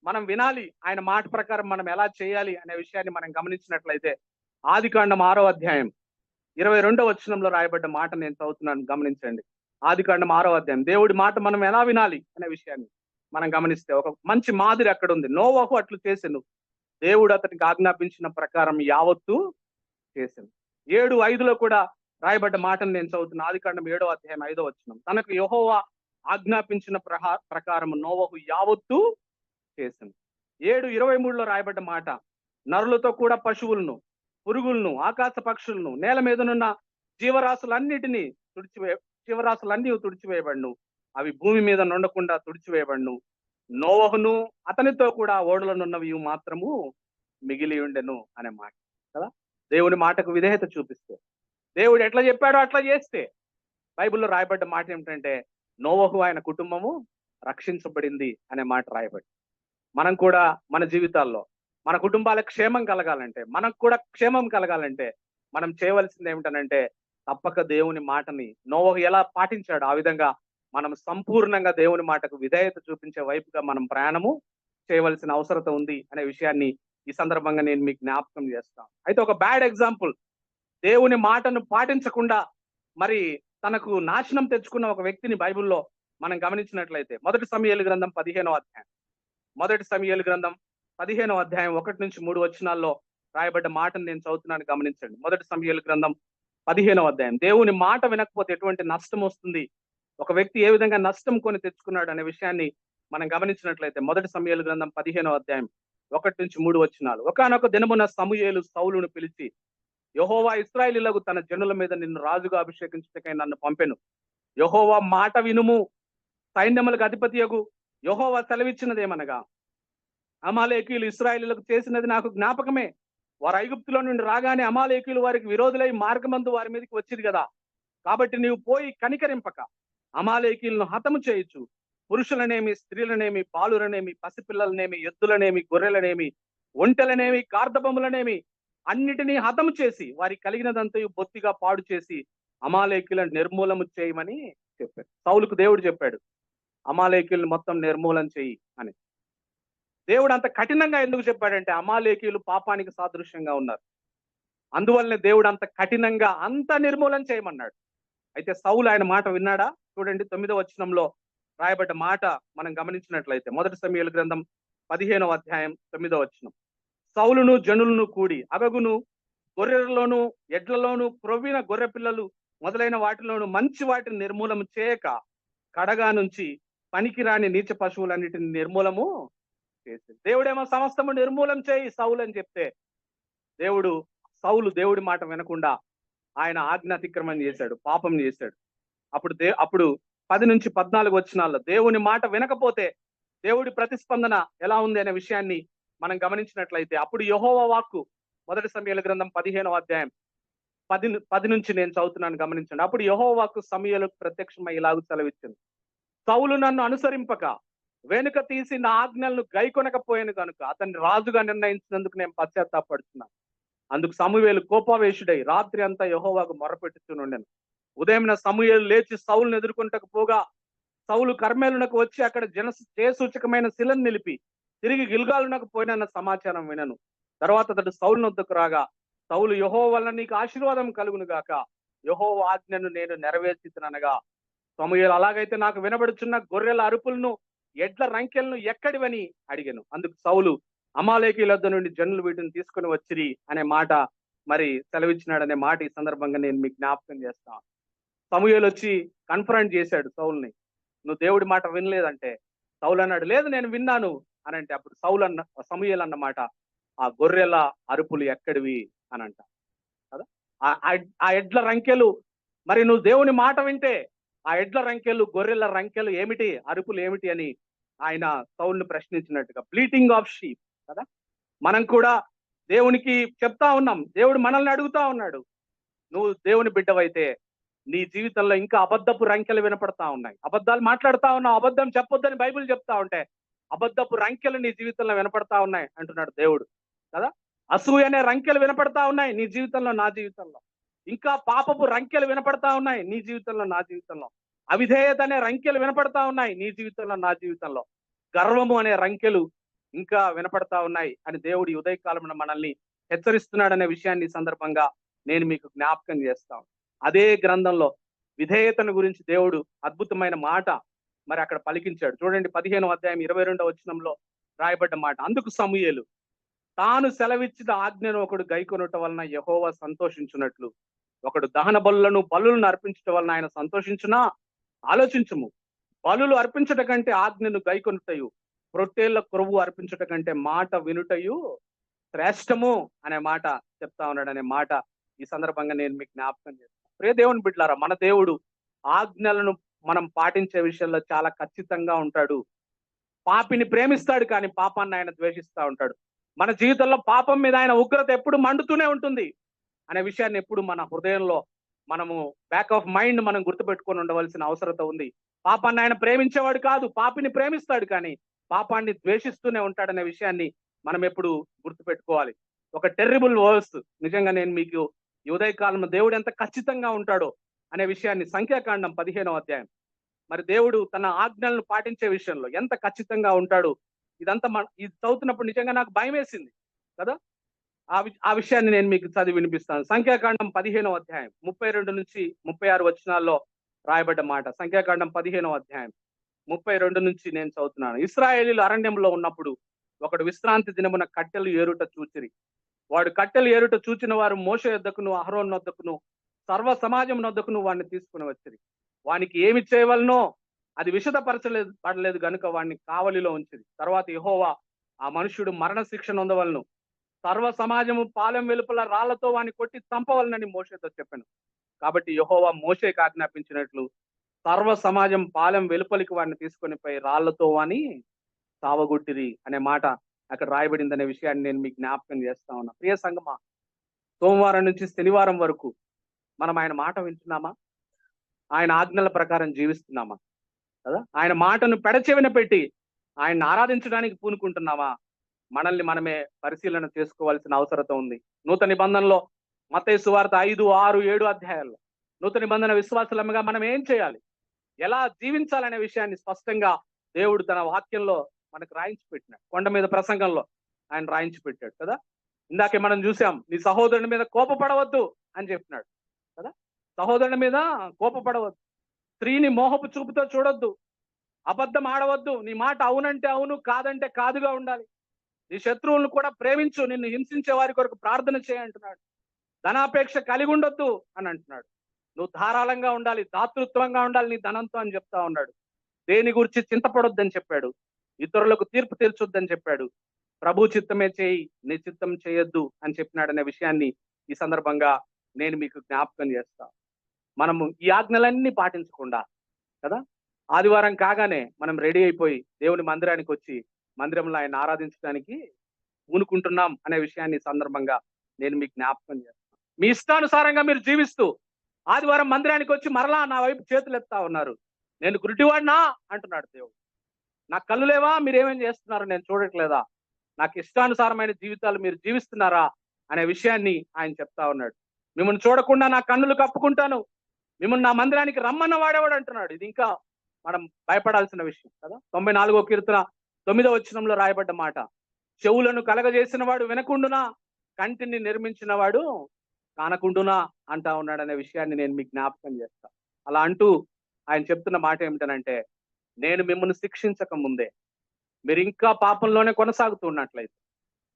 మనం వినాలి, ఆయన మాట ప్రకారం మనం ఎలా చేయాలి అనే విషయాన్ని మనం గమనించినట్లయితే ఆదికాండం 6వ అధ్యాయం 22వ వచనంలో రాయబడ్డ మాట నేను చదువుతున్నాను, గమనించండి. ఆదికాండం 6వ అధ్యాయం, దేవుడి మాట మనం ఎలా వినాలి అనే విషయాన్ని మనం గమనిస్తే ఒక మంచి మాదిరి అక్కడ ఉంది. నోవహు అట్లు చేసెను, దేవుడు అతనికి ఆజ్ఞాపించిన ప్రకారం యావత్తు చేసెను. 7:5లో కూడా రాయబడ్డ మాటను నేను చదువుతున్నా. ఆదికాండం 7వ అధ్యాయం 5వ వచనం, తనకు యెహోవా ఆజ్ఞాపించిన ప్రకారం నోవహు యావత్తు చేసెను. 7:23లో రాయబడ్డ మాట, నరులతో కూడా పశువులను పురుగులను ఆకాశ పక్షులను నేల మీదనున్న జీవరాశులన్నిటినీ జీవరాశులన్నీ తుడిచివేయబడును, అవి భూమి మీద నుండకుండా తుడిచివేయబడును, నోవహును అతనితో కూడా ఓడలనున్నవి మాత్రము మిగిలి ఉండెను అనే మాట కదా. దేవుని మాటకు విధేయత చూపిస్తే, దేవుడు ఎట్లా చెప్పాడో అట్లా చేస్తే, బైబిల్లో రాయబడ్డ మాట ఏమిటంటే నోవహు ఆయన కుటుంబము రక్షించబడింది అనే మాట రాయబడి. మనం కూడా మన జీవితాల్లో మన కుటుంబాలకు క్షేమం కలగాలంటే, మనకు కూడా క్షేమం కలగాలంటే మనం చేయవలసింది ఏమిటనంటే తప్పక దేవుని మాటని నోవహు ఎలా పాటించాడు ఆ విధంగా మనం సంపూర్ణంగా దేవుని మాటకు విధేయత చూపించే వైపుగా మనం ప్రయాణము చేయవలసిన అవసరత ఉంది అనే విషయాన్ని ఈ సందర్భంగా నేను మీకు జ్ఞాపకం చేస్తాను. అయితే ఒక బ్యాడ్ ఎగ్జాంపుల్, దేవుని మాటను పాటించకుండా మరి తనకు నాశనం తెచ్చుకున్న ఒక వ్యక్తిని బైబిల్లో మనం గమనించినట్లయితే మొదటి సమూయేలు గ్రంథం 15వ అధ్యాయం, మొదటి సమూయేలు గ్రంథం 15వ అధ్యాయం 1-3 వచనాల్లో రాయబడ్డ మాటను నేను చదువుతున్నాను, గమనించండి. మొదటి సమూయేలు గ్రంథం 15వ అధ్యాయం, దేవుని మాట వినకపోతే ఎటువంటి నష్టం వస్తుంది, ఒక వ్యక్తి ఏ విధంగా నష్టం కొని తెచ్చుకున్నాడు అనే విషయాన్ని మనం గమనించినట్లయితే మొదటి సమూయేలు గ్రంథం 15వ అధ్యాయం 1-3 వచనాలు. ఒకానొక దినమున సమూయేలు సౌలును పిలిచి, యెహోవా ఇశ్రాయేలీయులకు తన జనుల మీద నిన్ను రాజుగా అభిషేకించుటకై నన్ను పంపెను. యెహోవా మాట వినుము, సైన్యములకు అధిపతియగు యెహోవా సెలవిచ్చినదేమనగా, అమాలేకీయులు ఇశ్రాయేలీయులకు చేసినది నాకు జ్ఞాపకమే, వారు ఐగుప్తులో నుండి రాగానే అమాలేకీయులు వారికి విరోధులై మార్గమందు వారి మీదకి వచ్చింది కదా. కాబట్టి నీవు పోయి కనికరింపక అమాలేకీయులను హతము చేయొచ్చు. పురుషులనేమి, స్త్రీలనేమి, బాలులనేమి, పసిపిల్లలనేమి, ఎద్దులనేమి, గొర్రెలనేమి, ఒంటెలనేమి, కార్దబములనేమి అన్నిటినీ హతము చేసి వారికి కలిగినదంతయు బొత్తిగా పాడు చేసి అమాలేకీయులను నిర్మూలము చేయమని చెప్పాడు. సౌలుకు దేవుడు చెప్పాడు, అమాలేకీయులను మొత్తం నిర్మూలన చేయి అని. దేవుడు అంత కఠినంగా ఎందుకు చెప్పాడంటే అమాలేకీయులు పాపానికి సాదృశ్యంగా ఉన్నారు. అందువల్లనే దేవుడు అంత కఠినంగా అంత నిర్మూలన చేయమన్నాడు. అయితే సౌలు ఆయన మాట విన్నాడా? చూడండి 9వ వచనంలో రాయబడ్డ మాట మనం గమనించినట్లయితే, 1 సమూయేలు గ్రంథం 15వ అధ్యాయం 9వ వచనం. సౌలును జనులను కూడి అగగును గొర్రెలలోను ఎడ్లలోను క్రొవ్విన గొర్రె పిల్లలు మొదలైన వాటిలోను మంచి వాటిని నిర్మూలము చేయక కడగా నుంచి పనికిరాని నీచ పశువులన్నిటిని నిర్మూలము చేసింది. దేవుడేమో సమస్తము నిర్మూలం చేయి సౌలు అని చెప్తే సౌలు దేవుడి మాట వినకుండా ఆయన ఆజ్ఞ అతిక్రమం చేశాడు, పాపం చేశాడు. అప్పుడు 10 నుంచి 14 వచనాల్లో దేవుని మాట వినకపోతే దేవుడి ప్రతిస్పందన ఎలా ఉంది అనే విషయాన్ని మనం గమనించినట్లయితే, అప్పుడు యెహోవా వాక్కు 1 సమూయేలు గ్రంథం 15వ అధ్యాయం 10 నుంచి నేను చదువుతున్నాను, గమనించండి. అప్పుడు యెహోవా వాక్కు సమూయేలుకు ప్రత్యక్షమై ఇలాగు సెలవిచ్చింది, సౌలు నన్ను అనుసరింపక వెనుక తీసి నా ఆజ్ఞలను గైకొనకపోయాను కనుక అతన్ని రాజుగా నిర్ణయించినందుకు నేను పశ్చాత్తాపడుతున్నాను. అందుకు సమూయేలు కోపావేశుడై రాత్రి అంతా యెహోవాకు మొరపెట్టుచునుండెను. ఉదయం సమూయేలు లేచి సౌలును ఎదుర్కొంటకు పోగా సౌలు కర్మేలునకు వచ్చి అక్కడ జయసూచకమైన శిలను నిలిపి తిరిగి గిల్గాలునకు పోయినన్న సమాచారం వినను. తర్వాత అతడు సౌలు వద్దకు రాగా సౌలు, యెహోవా వలన నీకు ఆశీర్వాదం కలుగును గాక, యెహోవా ఆజ్ఞను నేను నెరవేర్చిననగా సమూయేలు, అలాగైతే నాకు వినబడుచున్న గొర్రెల అరుపులను ఎడ్ల రంకెలను ఎక్కడివని అడిగాను. అందుకు సౌలు, అమాలేకీయుల వద్ద నుండి జనులు వీటిని తీసుకుని వచ్చిరి అనే మాట మరి సెలవిచ్చినాడనే మాట ఈ సందర్భంగా నేను మీకు జ్ఞాపకం చేస్తాను. సమూయేలు వచ్చి కన్ఫరెంట్ చేశాడు సౌల్ని, నువ్వు దేవుడి మాట వినలేదంటే. సౌలు అన్నాడు, లేదు నేను విన్నాను అని అంటే, అప్పుడు సమూయేలు అన్నమాట, ఆ గొర్రెల అరుపులు ఎక్కడివి అని అంట కదా. ఆ ఎడ్ల రంకెలు, మరి నువ్వు దేవుని మాట వింటే ఆ ఎడ్ల రంకెలు, గొర్రెల రంకెలు ఏమిటి, అరుపులు ఏమిటి అని ఆయన సౌలును ప్రశ్నించినట్టుగా, బ్లీటింగ్ ఆఫ్ షీప్ కదా. మనం కూడా దేవునికి చెప్తా ఉన్నాం, దేవుడు మనల్ని అడుగుతా ఉన్నాడు, నువ్వు దేవుని బిడ్డవైతే నీ జీవితంలో ఇంకా అబద్ధపు రంకెలు వినపడతా ఉన్నాయి, అబద్ధాలు మాట్లాడుతా ఉన్నావు, అబద్ధం చెప్పొద్దని బైబిల్ చెప్తా ఉంటే అబద్ధపు రంకెలు నీ జీవితంలో వినపడతా ఉన్నాయి అంటున్నాడు దేవుడు కదా. అసూయ అనే రంకెలు వినపడతా ఉన్నాయి నీ జీవితంలో, నా జీవితంలో. ఇంకా పాపపు రంకెలు వినపడతా ఉన్నాయి నీ జీవితంలో, నా జీవితంలో. అవిధేయత అనే రంకెలు వినపడతా ఉన్నాయి నీ జీవితంలో, నా జీవితంలో. గర్వము అనే రంకెలు ఇంకా వినపడతా ఉన్నాయి అని దేవుడు ఉదయకాలంలో మనల్ని హెచ్చరిస్తున్నాడనే విషయాన్ని ఈ సందర్భంగా నేను మీకు జ్ఞాపకం చేస్తాను. అదే గ్రంథంలో విధేయతను గురించి దేవుడు అద్భుతమైన మాట మరి అక్కడ పలికించాడు. చూడండి 15వ అధ్యాయం 22వ వచనంలో రాయబడ్డ మాట. అందుకు సమూయేలు, తాను సెలవిచ్చిన ఆజ్ఞను ఒకడు గైకొనుట వలన యెహోవా సంతోషించున్నట్లు ఒకడు దహన బలులను అర్పించటం వలన ఆయన సంతోషించునా? ఆలోచించుము. బలులు అర్పించట కంటే ఆజ్ఞను గైకొనుటయు, రొట్టేళ్ల కొరువు అర్పించట కంటే మాట వినుటయు శ్రేష్టము అనే మాట చెప్తా ఉన్నాడు అనే మాట ఈ సందర్భంగా నేను మీకు జ్ఞాపకం చేస్తాను. ప్రియ దేవుని బిడ్డలారా, మన దేవుడు ఆజ్ఞలను మనం పాటించే విషయంలో చాలా ఖచ్చితంగా ఉంటాడు. పాపిని ప్రేమిస్తాడు కానీ పాపాన్ని ఆయన ద్వేషిస్తూ ఉంటాడు. మన జీవితంలో పాపం మీద ఆయన ఉగ్రత ఎప్పుడు మండుతూనే ఉంటుంది అనే విషయాన్ని ఎప్పుడు మన హృదయంలో మనము బ్యాక్ ఆఫ్ మైండ్ మనం గుర్తుపెట్టుకొని ఉండవలసిన అవసరత ఉంది. పాపాన్ని ఆయన ప్రేమించేవాడు కాదు, పాపిని ప్రేమిస్తాడు కానీ పాపాన్ని ద్వేషిస్తూనే ఉంటాడనే విషయాన్ని మనం ఎప్పుడు గుర్తుపెట్టుకోవాలి. ఒక టెర్రిబుల్ వర్స్ నిజంగా నేను మీకు ఈ ఉదయకాలంలో దేవుడు ఎంత ఖచ్చితంగా ఉంటాడో అనే విషయాన్ని, సంఖ్యాకాండం 15వ అధ్యాయం, మరి దేవుడు తన ఆజ్ఞలను పాటించే విషయంలో ఎంత ఖచ్చితంగా ఉంటాడు, ఇదంతా ఇది చదువుతున్నప్పుడు నిజంగా నాకు భయం వేసింది కదా. ఆ విషయాన్ని నేను మీకు చదివి వినిపిస్తాను. సంఖ్యాకాండం 15వ అధ్యాయం 32 నుంచి 36 వచనాల్లో రాయబడ్డ మాట. సంఖ్యాకాండం 15వ అధ్యాయం 32 నుంచి నేను చదువుతున్నాను. ఇశ్రాయేలీయులు అరణ్యంలో ఉన్నప్పుడు ఒకడు విశ్రాంతి దినమున కట్టెలు ఏరుట చూచిరి. వాడు కట్టెలు ఏరుట చూచిన వారు మోషే యొద్దకును అహరోను వద్దకును సర్వ సమాజం వద్దకును వాడిని తీసుకుని వచ్చిరి. వానికి ఏమి చేయవలనో అది పడలేదు గనుక వాడిని కావలిలో ఉంచిరి. తర్వాత యెహోవా, ఆ మనుష్యుడు మరణ శిక్ష నొందవలను, సర్వ సమాజము పాలెం వెలుపల రాళ్లతో వాడిని కొట్టి చంపవలనని మోషేతో చెప్పాను. కాబట్టి యెహోవా మోషేకి ఆజ్ఞాపించినట్లు సర్వ సమాజం పాలెం వెలుపలికి వాడిని తీసుకొని పోయి రాళ్లతో వాని సావగొట్టిరి అనే మాట అక్కడ రాయబడిందనే విషయాన్ని నేను మీకు జ్ఞాపకం చేస్తా ఉన్నా. ప్రియ సంగమా, సోమవారం నుంచి శనివారం వరకు మనం ఆయన మాట వింటున్నామా? ఆయన ఆజ్ఞల ప్రకారం జీవిస్తున్నామా? కదా, ఆయన మాటను పెడచెవిన పెట్టి ఆయన్ని ఆరాధించడానికి పూనుకుంటున్నామా? మనల్ని మనమే పరిశీలన చేసుకోవాల్సిన అవసరత ఉంది. నూతన నిబంధనలో మత్తయి సువార్త 5, 6, 7 అధ్యాయాల్లో నూతన నిబంధన విశ్వాసులముగా మనం ఏం చేయాలి, ఎలా జీవించాలనే విషయాన్ని స్పష్టంగా దేవుడు తన వాక్యంలో మనకు రాయించి పెట్టినాడు. కొండ మీద ప్రసంగంలో ఆయన రాయించి పెట్టాడు కదా. ఇందాకే మనం చూసాం, నీ సహోదరుని మీద కోపపడవద్దు అని చెప్పినాడు కదా. సహోదరుని మీద కోపపడవద్దు, స్త్రీని మోహపు చూపుతో చూడొద్దు, అబద్ధం ఆడవద్దు, నీ మాట అవునంటే అవును, కాదంటే కాదుగా ఉండాలి, నీ శత్రువులను కూడా ప్రేమించు, నిన్ను హింసించే వారి కొరకు ప్రార్థన చేయంటున్నాడు, ధనాపేక్ష కలిగి ఉండొద్దు అని అంటున్నాడు, నువ్వు ధారాళంగా ఉండాలి, దాతృత్వంగా ఉండాలి నీ ధనంతో అని చెప్తా ఉన్నాడు. దేని గురించి చింతపడొద్దని చెప్పాడు, ఇతరులకు తీర్పు తీర్చొద్దని చెప్పాడు, ప్రభు చిత్తమే చేయి, నీ చిత్తం చేయొద్దు అని చెప్పినాడు అనే విషయాన్ని ఈ సందర్భంగా నేను మీకు జ్ఞాపకం చేస్తా. మనము ఈ ఆజ్ఞలన్నీ పాటించకుండా కదా, ఆదివారం కాగానే మనం రెడీ అయిపోయి దేవుని మందిరానికి వచ్చి మందిరంలో ఆయన ఆరాధించడానికి పూనుకుంటున్నాం అనే విషయాన్ని ఈ సందర్భంగా నేను మీకు జ్ఞాపకం చేస్తాను. మీ ఇష్టానుసారంగా మీరు జీవిస్తూ ఆదివారం మందిరానికి వచ్చి మరలా నా వైపు చేతులు ఎత్తా ఉన్నారు. నేను గురిటివాడినా అంటున్నాడు దేవుడు. నాకు కళ్ళు లేవా, మీరేమేం చేస్తున్నారు నేను చూడట్లేదా, నాకు ఇష్టానుసారమైన జీవితాలు మీరు జీవిస్తున్నారా అనే విషయాన్ని ఆయన చెప్తా ఉన్నాడు. మిమ్మల్ని చూడకుండా నా కన్నులు కప్పుకుంటాను, మిమ్మల్ని నా మందిరానికి రమ్మన్న వాడేవాడు అంటున్నాడు. ఇది ఇంకా మనం భయపడాల్సిన విషయం కదా. 94వ కీర్తన 9వ వచనంలో రాయబడ్డ మాట, చెవులను కలగజేసిన వాడు వినకుండునా, కంటిని నిర్మించిన వాడు కానకుండునా అంటా ఉన్నాడు అనే విషయాన్ని నేను మీకు జ్ఞాపకం చేస్తా. అలా అంటూ ఆయన చెప్తున్న మాట ఏమిటనంటే, నేను మిమ్మల్ని శిక్షించక ముందే, మీరు ఇంకా పాపంలోనే కొనసాగుతున్నట్లయితే,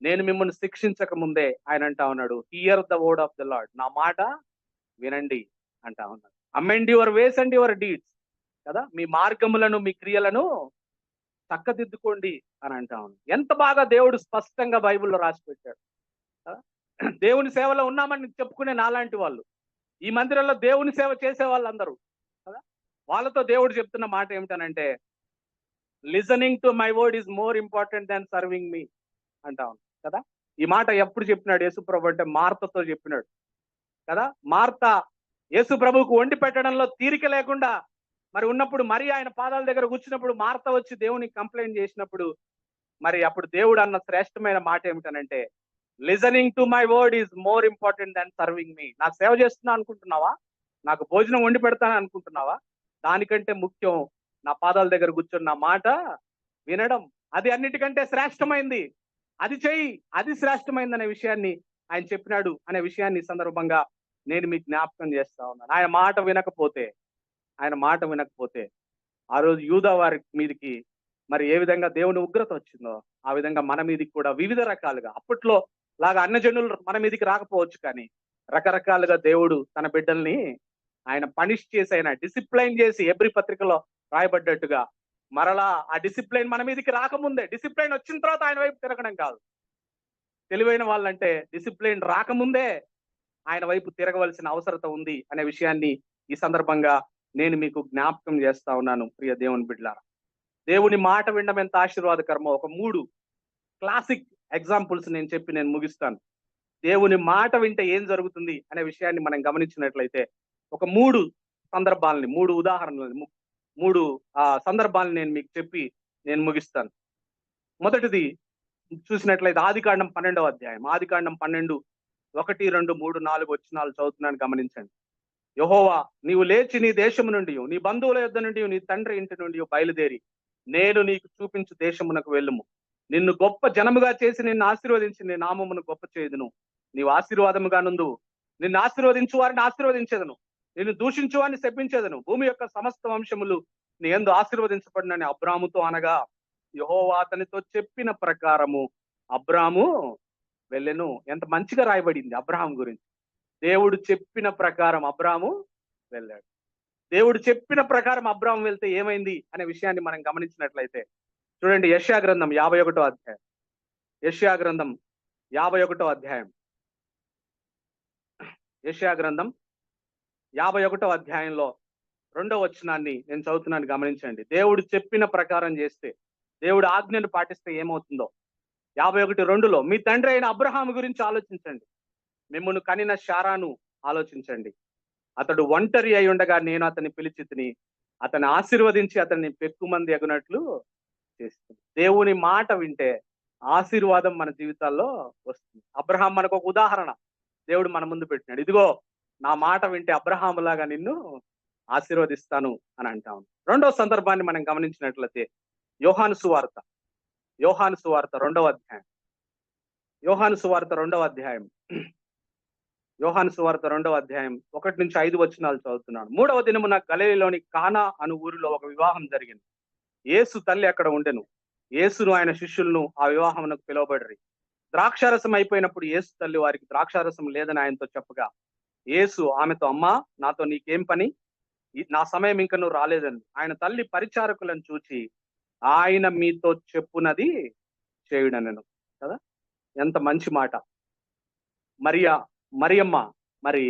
నేను మిమ్మల్ని శిక్షించక ముందే ఆయన అంటా ఉన్నాడు, here the word of the lord, నా మాట వినండి అంటా ఉన్నాడు. Amend your ways and your deeds కదా, మీ మార్గములను మీ క్రియలను చక్కదిద్దుకోండి అని అంటా ఉన్నాడు. ఎంత బాగా దేవుడు స్పష్టంగా బైబిల్లో రాసి పెట్టాడు కదా. దేవుని సేవలో ఉన్నామని చెప్పుకునే నాలాంటి వాళ్ళు, ఈ మందిరంలో దేవుని సేవ చేసే వాళ్ళందరూ కదా, వాళ్ళతో దేవుడు చెప్తున్న మాట ఏమిటనంటే, listening to my word is more important than serving me అంటా ఉన్నాడు కదా. ఈ మాట ఎప్పుడు చెప్పినాడు యేసుప్రభు అంటే, మార్తతో చెప్పినాడు కదా. మార్త యేసు ప్రభువుకు వండి పెట్టడంలో తీరిక లేకుండా మరి ఉన్నప్పుడు, మరి ఆయన పాదాల దగ్గర కూర్చున్నప్పుడు మార్త వచ్చి దేవునికి కంప్లైంట్ చేసినప్పుడు, మరి అప్పుడు దేవుడు అన్న శ్రేష్టమైన మాట ఏమిటనంటే, listening to my word is more important than serving me. నాకు సేవ చేస్తున్నా అనుకుంటున్నావా, నాకు భోజనం వండి పెడతాను అనుకుంటున్నావా, దానికంటే ముఖ్యం నా పాదాల దగ్గర కూర్చొని నా మాట వినడం, అది అన్నిటికంటే శ్రేష్టమైంది, అది చెయ్యి, అది శ్రేష్టమైంది అనే విషయాన్ని ఆయన చెప్పినాడు అనే విషయాన్ని ఈ సందర్భంగా నేను మీకు జ్ఞాపకం చేస్తా ఉన్నాను. ఆయన మాట వినకపోతే ఆ రోజు యూదా వారి మీదకి మరి ఏ విధంగా దేవుని ఉగ్రత వచ్చిందో, ఆ విధంగా మన మీదకి కూడా వివిధ రకాలుగా, అప్పట్లో లాగా అన్యజనులు మన మీదకి రాకపోవచ్చు, కానీ రకరకాలుగా దేవుడు తన బిడ్డల్ని ఆయన పనిష్ చేసి, ఆయన డిసిప్లైన్ చేసి, ఎబ్రి పత్రికలో రాయబడ్డట్టుగా మరలా ఆ డిసిప్లైన్ మన మీదకి రాకముందే, డిసిప్లైన్ వచ్చిన తర్వాత ఆయన వైపు తిరగడం కాదు. తెలివైన వాళ్ళంటే డిసిప్లైన్ రాకముందే ఆయన వైపు తిరగవలసిన అవసరత ఉంది అనే విషయాన్ని ఈ సందర్భంగా నేను మీకు జ్ఞాపకం చేస్తా ఉన్నాను. ప్రియ దేవుని బిడ్డలారా, దేవుని మాట వినడం ఎంత ఆశీర్వాదకరమో ఒక 3 క్లాసిక్ ఎగ్జాంపుల్స్ నేను చెప్పి నేను ముగిస్తాను. దేవుని మాట వింటే ఏం జరుగుతుంది అనే విషయాన్ని మనం గమనించినట్లయితే, ఒక 3 సందర్భాలని, 3 ఉదాహరణలు, 3 సందర్భాలను నేను మీకు చెప్పి నేను ముగిస్తాను. మొదటిది చూసినట్లయితే ఆదికాండం 12వ అధ్యాయం, ఆదికాండం 12, 1, 2, 3, 4 వచనాలు చదువుతున్నాను, గమనించండి. యెహోవా, నీవు లేచి నీ దేశము నుండి, నీ బంధువుల యొద్ద నుండి, నీ తండ్రి ఇంటి నుండి బయలుదేరి నేను నీకు చూపించు దేశమునకు వెళ్ళుము. నిన్ను గొప్ప జనముగా చేసి నిన్ను ఆశీర్వదించి నీ నామమును గొప్ప చేయుదును. నీవు ఆశీర్వాదముగా నుండు, నిన్ను ఆశీర్వదించు వారిని ఆశీర్వదించేదను, నిన్ను దూషించు వారిని శపించేదను. భూమి యొక్క సమస్త వంశములు నీ యందు ఆశీర్వదించబడినని అబ్రాముతో అనగా, యెహోవా అతనితో చెప్పిన ప్రకారము అబ్రాము వెళ్ళెను. ఎంత మంచిగా రాయబడింది అబ్రాహాం గురించి. దేవుడు చెప్పిన ప్రకారం అబ్రాము వెళ్ళాడు. దేవుడు చెప్పిన ప్రకారం అబ్రాము వెళ్తే ఏమైంది అనే విషయాన్ని మనం గమనించినట్లయితే చూడండి, యెషయా గ్రంథం 51వ అధ్యాయం, యెషయా గ్రంథం 51వ అధ్యాయం, యెషయా గ్రంథం 51వ అధ్యాయంలో 2వ వచనాన్ని నేను చదువుతున్నాను, గమనించండి. దేవుడు చెప్పిన ప్రకారం చేస్తే, దేవుడు ఆజ్ఞను పాటిస్తే ఏమవుతుందో. 51:2లో మీ తండ్రి అయిన అబ్రహాము గురించి ఆలోచించండి. మిమ్మును కనిన శారాను ఆలోచించండి. అతడు ఒంటరి అయి ఉండగా నేను అతన్ని పిలిచితిని, అతన్ని ఆశీర్వదించి అతన్ని పెక్కుమంది ఎగునట్లు చేస్తుంది. దేవుని మాట వింటే ఆశీర్వాదం మన జీవితాల్లో వస్తుంది. అబ్రహాం మనకు ఒక ఉదాహరణ దేవుడు మన ముందు పెట్టినాడు. ఇదిగో నా మాట వింటే అబ్రహాములాగా నిన్ను ఆశీర్వదిస్తాను అని అంటాం. రెండో సందర్భాన్ని మనం గమనించినట్లయితే యోహాను సువార్త 2వ అధ్యాయం. యోహాను సువార్త 2వ అధ్యాయం 1-5 వచనాలు చదువుతున్నాను. 3వ దినమున గలిలయలోని కానా అను ఊరిలో ఒక వివాహం జరిగింది. యేసు తల్లి అక్కడ ఉండెను. యేసును ఆయన శిష్యులను ఆ వివాహమునకు పిలువబడిరి. ద్రాక్షారసం అయిపోయినప్పుడు యేసు తల్లి వారికి ద్రాక్షారసం లేదని ఆయనతో చెప్పగా, యేసు ఆమెతో, అమ్మా, నాతో నీకేం పని? నా సమయం ఇంకా నువ్వు రాలేదని. ఆయన తల్లి పరిచారకులను చూచి, ఆయన మీతో చెప్పునది చేయుడనెను. కదా, ఎంత మంచి మాట. మరియమ్మ మరి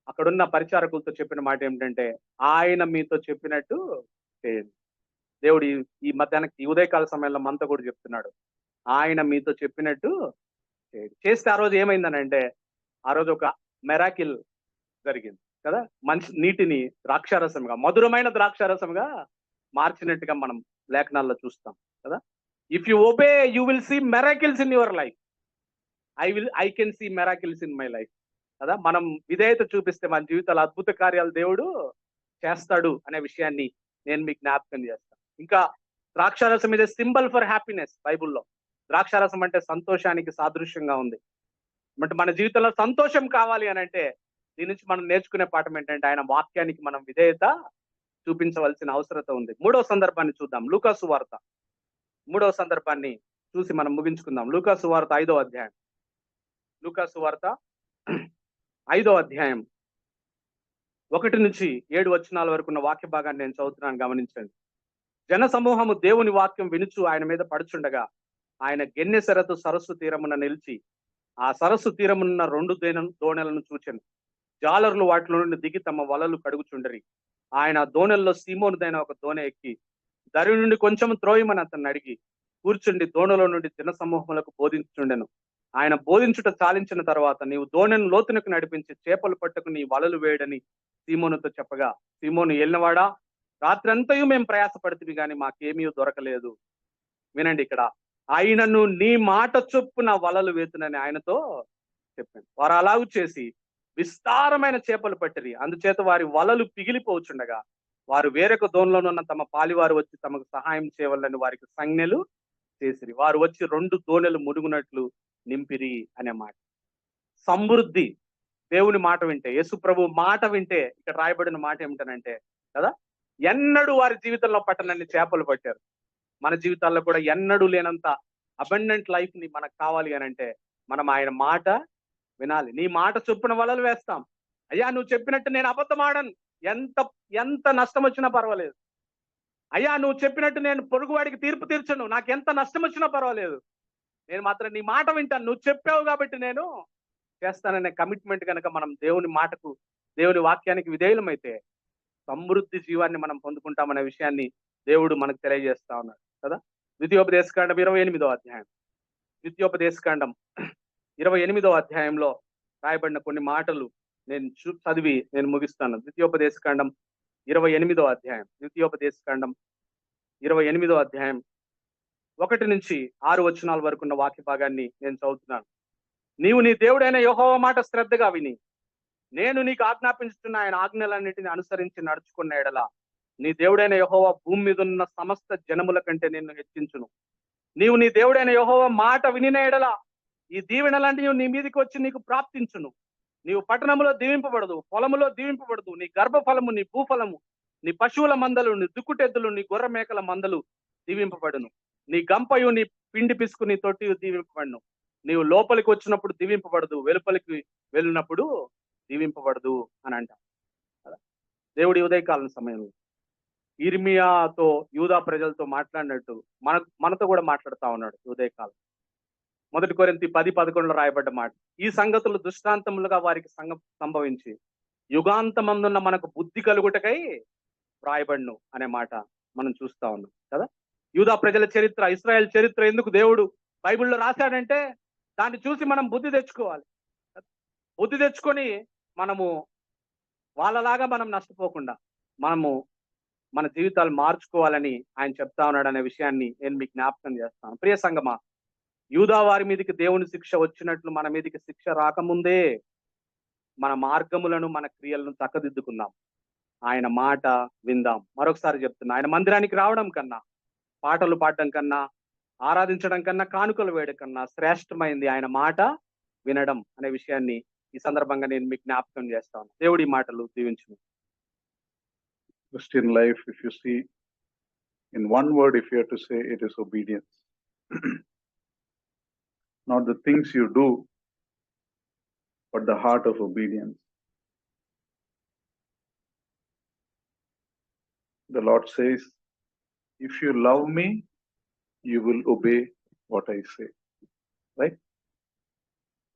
అక్కడున్న పరిచారకులతో చెప్పిన మాట ఏమిటంటే, ఆయన మీతో చెప్పినట్టు చేయండి. దేవుడు ఈ మధ్యాహ్నం ఈ ఉదయకాల సమయంలో మనతో కూడా చెప్తున్నాడు, ఆయన మీతో చెప్పినట్టు చేయండి. చేస్తే ఆ రోజు ఏమైందనంటే, ఆ రోజు ఒక మెరాకిల్ జరిగింది కదా. మంచి నీటిని ద్రాక్షారసంగా, మధురమైన ద్రాక్షారసంగా మార్చినట్టుగా మనం లేఖనాల్లో చూస్తాం కదా. If you obey you will see miracles in your life. I can see miracles in my life కదా. మనం విధేయత చూపిస్తే మన జీవితాలు అద్భుత కార్యాలు దేవుడు చేస్తాడు అనే విషయాన్ని నేను మీకు జ్ఞాపకం చేస్తాను. ఇంకా ద్రాక్షారసం ఇస్ సింబల్ ఫర్ హ్యాపీనెస్. బైబుల్లో ద్రాక్షారసం అంటే సంతోషానికి సాదృశ్యంగా ఉంది. అంటే మన జీవితంలో సంతోషం కావాలి అని అంటే దీని నుంచి మనం నేర్చుకునే పాఠం ఏంటంటే, ఆయన వాక్యానికి మనం విధేయత చూపించవలసిన అవసరత ఉంది. 3వ సందర్భాన్ని చూద్దాం. లూకాసు వార్త 3వ సందర్భాన్ని చూసి మనం ముగించుకుందాం. లూకాసు వార్త 5వ అధ్యాయం. లూకాసు వార్త 5వ అధ్యాయం 1-7 వచనాల వరకు ఉన్న వాక్య భాగాన్ని నేను చదువుతున్నాను, గమనించండి. జన సమూహము దేవుని వాక్యం వినుచు ఆయన మీద పడుచుండగా ఆయన గెన్నెసెరతు సరస్సు తీరమున నిలిచి ఆ సరస్సు తీరమున్న 2 దోణెలను చూచెను. జాలరులు వాటిలో నుండి దిగి తమ వలలు కడుగుచుండరి. ఆయన దోణెల్లో సీమోనుదైన ఒక దోణె ఎక్కి దరి నుండి కొంచెం త్రోయమని అతన్ని అడిగి కూర్చుండి దోణలో నుండి జన సమూహములకు బోధించుచుండెను. ఆయన బోధించుట చాలించిన తర్వాత, నీవు దోణెను లోతునకు నడిపించి చేపలు పట్టుకు నీ వలలు వేయడని సీమోనుతో చెప్పగా, సీమోను, ఏలినవాడా, రాత్రంతయు మేము ప్రయాసపడితివి గాని మాకేమీ దొరకలేదు. వినండి ఇక్కడ, ఆయనను నీ మాట చొప్పున వలలు వేతునని ఆయనతో చెప్పాను. వారు అలాగూ చేసి విస్తారమైన చేపలు పట్టిరి. అందుచేత వారి వలలు పిగిలిపోచుండగా వారు వేరొక దోణిలోనున్న తమ పాలివారు వచ్చి తమకు సహాయం చేయవలని వారికి సంజ్ఞలు చేసిరి. వారు వచ్చి 2 దోణెలు మునుగునట్లు నింపిరి అనే మాట. సమృద్ధి. దేవుని మాట వింటే, యేసు ప్రభు మాట వింటే ఇక్కడ రాయబడిన మాట ఏమిటనంటే కదా, ఎన్నడూ వారి జీవితంలో పట్టనన్ని చేపలు పట్టారు. మన జీవితాల్లో కూడా ఎన్నడూ లేనంత అబండెంట్ లైఫ్ ని మనకు కావాలి అని అంటే మనం ఆయన మాట వినాలి. నీ మాట చొప్పున వలలు వేస్తాం. అయ్యా, నువ్వు చెప్పినట్టు నేను అబద్ధం ఆడను, ఎంత నష్టం వచ్చినా పర్వాలేదు. అయ్యా, నువ్వు చెప్పినట్టు నేను పొరుగువాడికి తీర్పు తీర్చను, నాకు ఎంత నష్టం వచ్చినా పర్వాలేదు, నేను మాత్రం నీ మాట వింటాను, నువ్వు చెప్పావు కాబట్టి నేను చేస్తాననే కమిట్మెంట్ కనుక మనం దేవుని మాటకు, దేవుని వాక్యానికి విధేయులమైతే సమృద్ధి జీవాన్ని మనం పొందుకుంటామనే విషయాన్ని దేవుడు మనకు తెలియజేస్తా ఉన్నాడు కదా. ద్వితీయోపదేశకాండం 28వ అధ్యాయం. ద్వితీయోపదేశకాండం 28వ అధ్యాయంలో రాయబడిన కొన్ని మాటలు నేను చదివి నేను ముగిస్తాను. ద్వితీయోపదేశకాండం 28వ అధ్యాయం. ద్వితీయోపదేశకాండం 28వ అధ్యాయం 1-6 వచనాల వరకు ఉన్న వాక్య భాగాన్ని నేను చదువుతున్నాను. నీవు నీ దేవుడైన యెహోవా మాట శ్రద్ధగా విని నేను నీకు ఆజ్ఞాపించుతున్న ఆయన ఆజ్ఞలన్నిటిని అనుసరించి నడుచుకున్న ఎడల నీ దేవుడైన యెహోవా భూమి మీద ఉన్న సమస్త జనముల కంటే నిన్ను హెచ్చించును. నీవు నీ దేవుడైన యెహోవా మాట వినిన ఎడల ఈ దీవెనలన్నీ నీ మీదకి వచ్చి నీకు ప్రాప్తించును. నీవు పట్టణములో దీవింపబడదు, పొలములో దీవింపబడదు. నీ గర్భఫలము, నీ భూఫలము, నీ పశువుల మందలు, నీ దుక్కుటెద్దులు, నీ గొర్రె మేకల మందలు దీవింపబడును. నీ గంపయు, నీ పిండి పిసుకు, నీ తొట్టియు దీవింపబడును. నీవు లోపలికి వచ్చినప్పుడు దీవింపబడదు, వెలుపలికి వెళ్ళినప్పుడు దీవింపబడదు అని అంటాం. దేవుడి ఉదయకాలం సమయంలో ఇర్మియాతో, యూదా ప్రజలతో మాట్లాడినట్టు మనతో కూడా మాట్లాడుతా ఉన్నాడు ఉదయకాలం. 1 కొరింథీ 10:11 రాయబడ్డ మాట, ఈ సంగతులు దృష్టాంతములుగా వారికి సంభవించి యుగాంతమందున్న మనకు బుద్ధి కలుగుటకై రాయబడును అనే మాట మనం చూస్తా ఉన్నాం కదా. యూదా ప్రజల చరిత్ర, ఇశ్రాయేల్ చరిత్ర ఎందుకు దేవుడు బైబిల్లో రాశాడంటే దాన్ని చూసి మనం బుద్ధి తెచ్చుకోవాలి. బుద్ధి తెచ్చుకొని మనము వాళ్ళలాగా మనం నష్టపోకుండా మనము మన జీవితాలు మార్చుకోవాలని ఆయన చెప్తా ఉన్నాడు అనే విషయాన్ని నేను మీకు జ్ఞాపకం చేస్తాను. ప్రియ సంగమా, యూదా వారి మీదకి దేవుని శిక్ష వచ్చినట్లు మన మీదకి శిక్ష రాకముందే మన మార్గములను మన క్రియలను చక్కదిద్దుకుందాం. ఆయన మాట విందాం. మరొకసారి చెప్తున్నా, ఆయన మందిరానికి రావడం కన్నా, పాటలు పాడడం కన్నా, ఆరాధించడం కన్నా, కానుకలు వేయడం కన్నా శ్రేష్టమైంది ఆయన మాట వినడం అనే విషయాన్ని ఈ సందర్భంగా నేను మీకు జ్ఞాపకం చేస్తాను. దేవుడి మాటలు దీవించును. Christian life, if you see, in one word, if you have to say, it is obedience. Not the things you do, but the heart of obedience. The Lord says, if you love me, you will obey what I say. Right?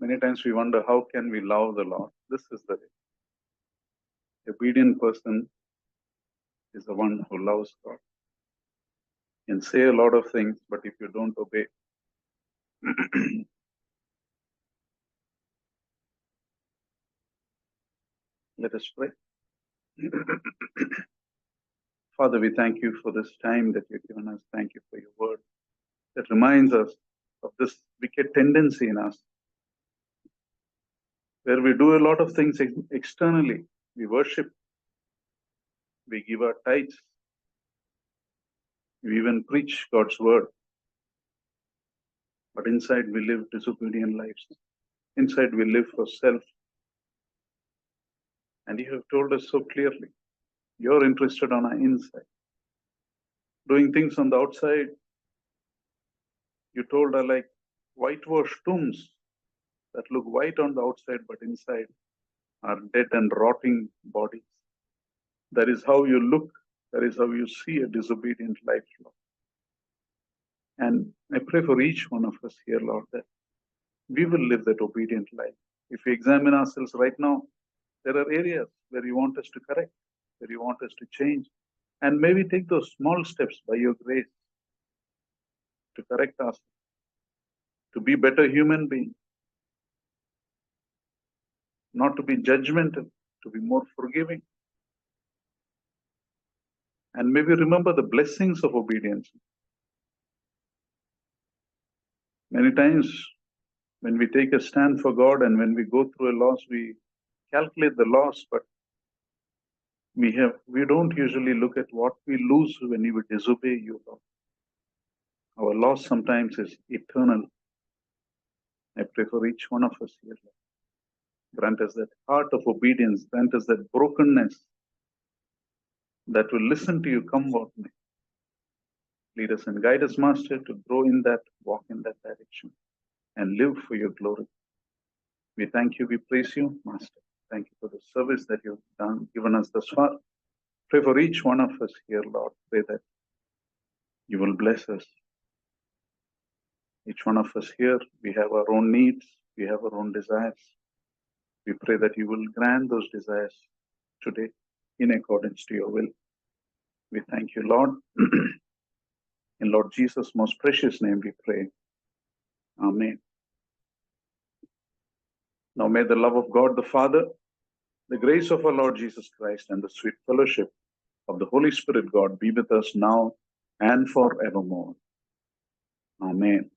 Many times we wonder, how can we love the Lord? This is the way. Obedient person is the one who loves God. You can say a lot of things, but if you don't obey, let us pray. Father, we thank you for this time that you've given us. Thank you for your word that reminds us of this wicked tendency in us, where we do a lot of things externally. We worship, we give our tithes, we even preach God's word, but inside we live disobedient lives. Inside we live for self. And you have told us so clearly, you're interested on our inside. Doing things on the outside, you told are like whitewashed tombs that look white on the outside, but inside are dead and rotting bodies. That is how you look. That is how you see a disobedient life, Lord. And I pray for each one of us here, Lord, that we will live that obedient life. If we examine ourselves right now, there are areas where you want us to correct, where you want us to change, and maybe take those small steps by your grace to correct us, to be better human beings, not to be judgmental, to be more forgiving. And maybe remember the blessings of obedience. Many times when we take a stand for God and when we go through a loss, we calculate the loss, but we don't usually look at what we lose when we disobey you, Lord. Our loss sometimes is eternal. I pray for each one of us here, Lord. Grant us that heart of obedience. Grant us that brokenness that will listen to you. Come what may. Lead us and guide us, Master, to grow in that, walk in that direction, and live for your glory. We thank you. We praise you, Master. Thank you for the service that you've given us thus far. Pray for each one of us here, Lord. Pray that you will bless us. Each one of us here, we have our own needs. We have our own desires. We pray that you will grant those desires today in accordance to your will. We thank you, Lord. In Lord Jesus' most precious name we pray. Amen. Now may the love of God the Father, the grace of our Lord Jesus Christ, and the sweet fellowship of the Holy Spirit, God, be with us now and forevermore. Amen.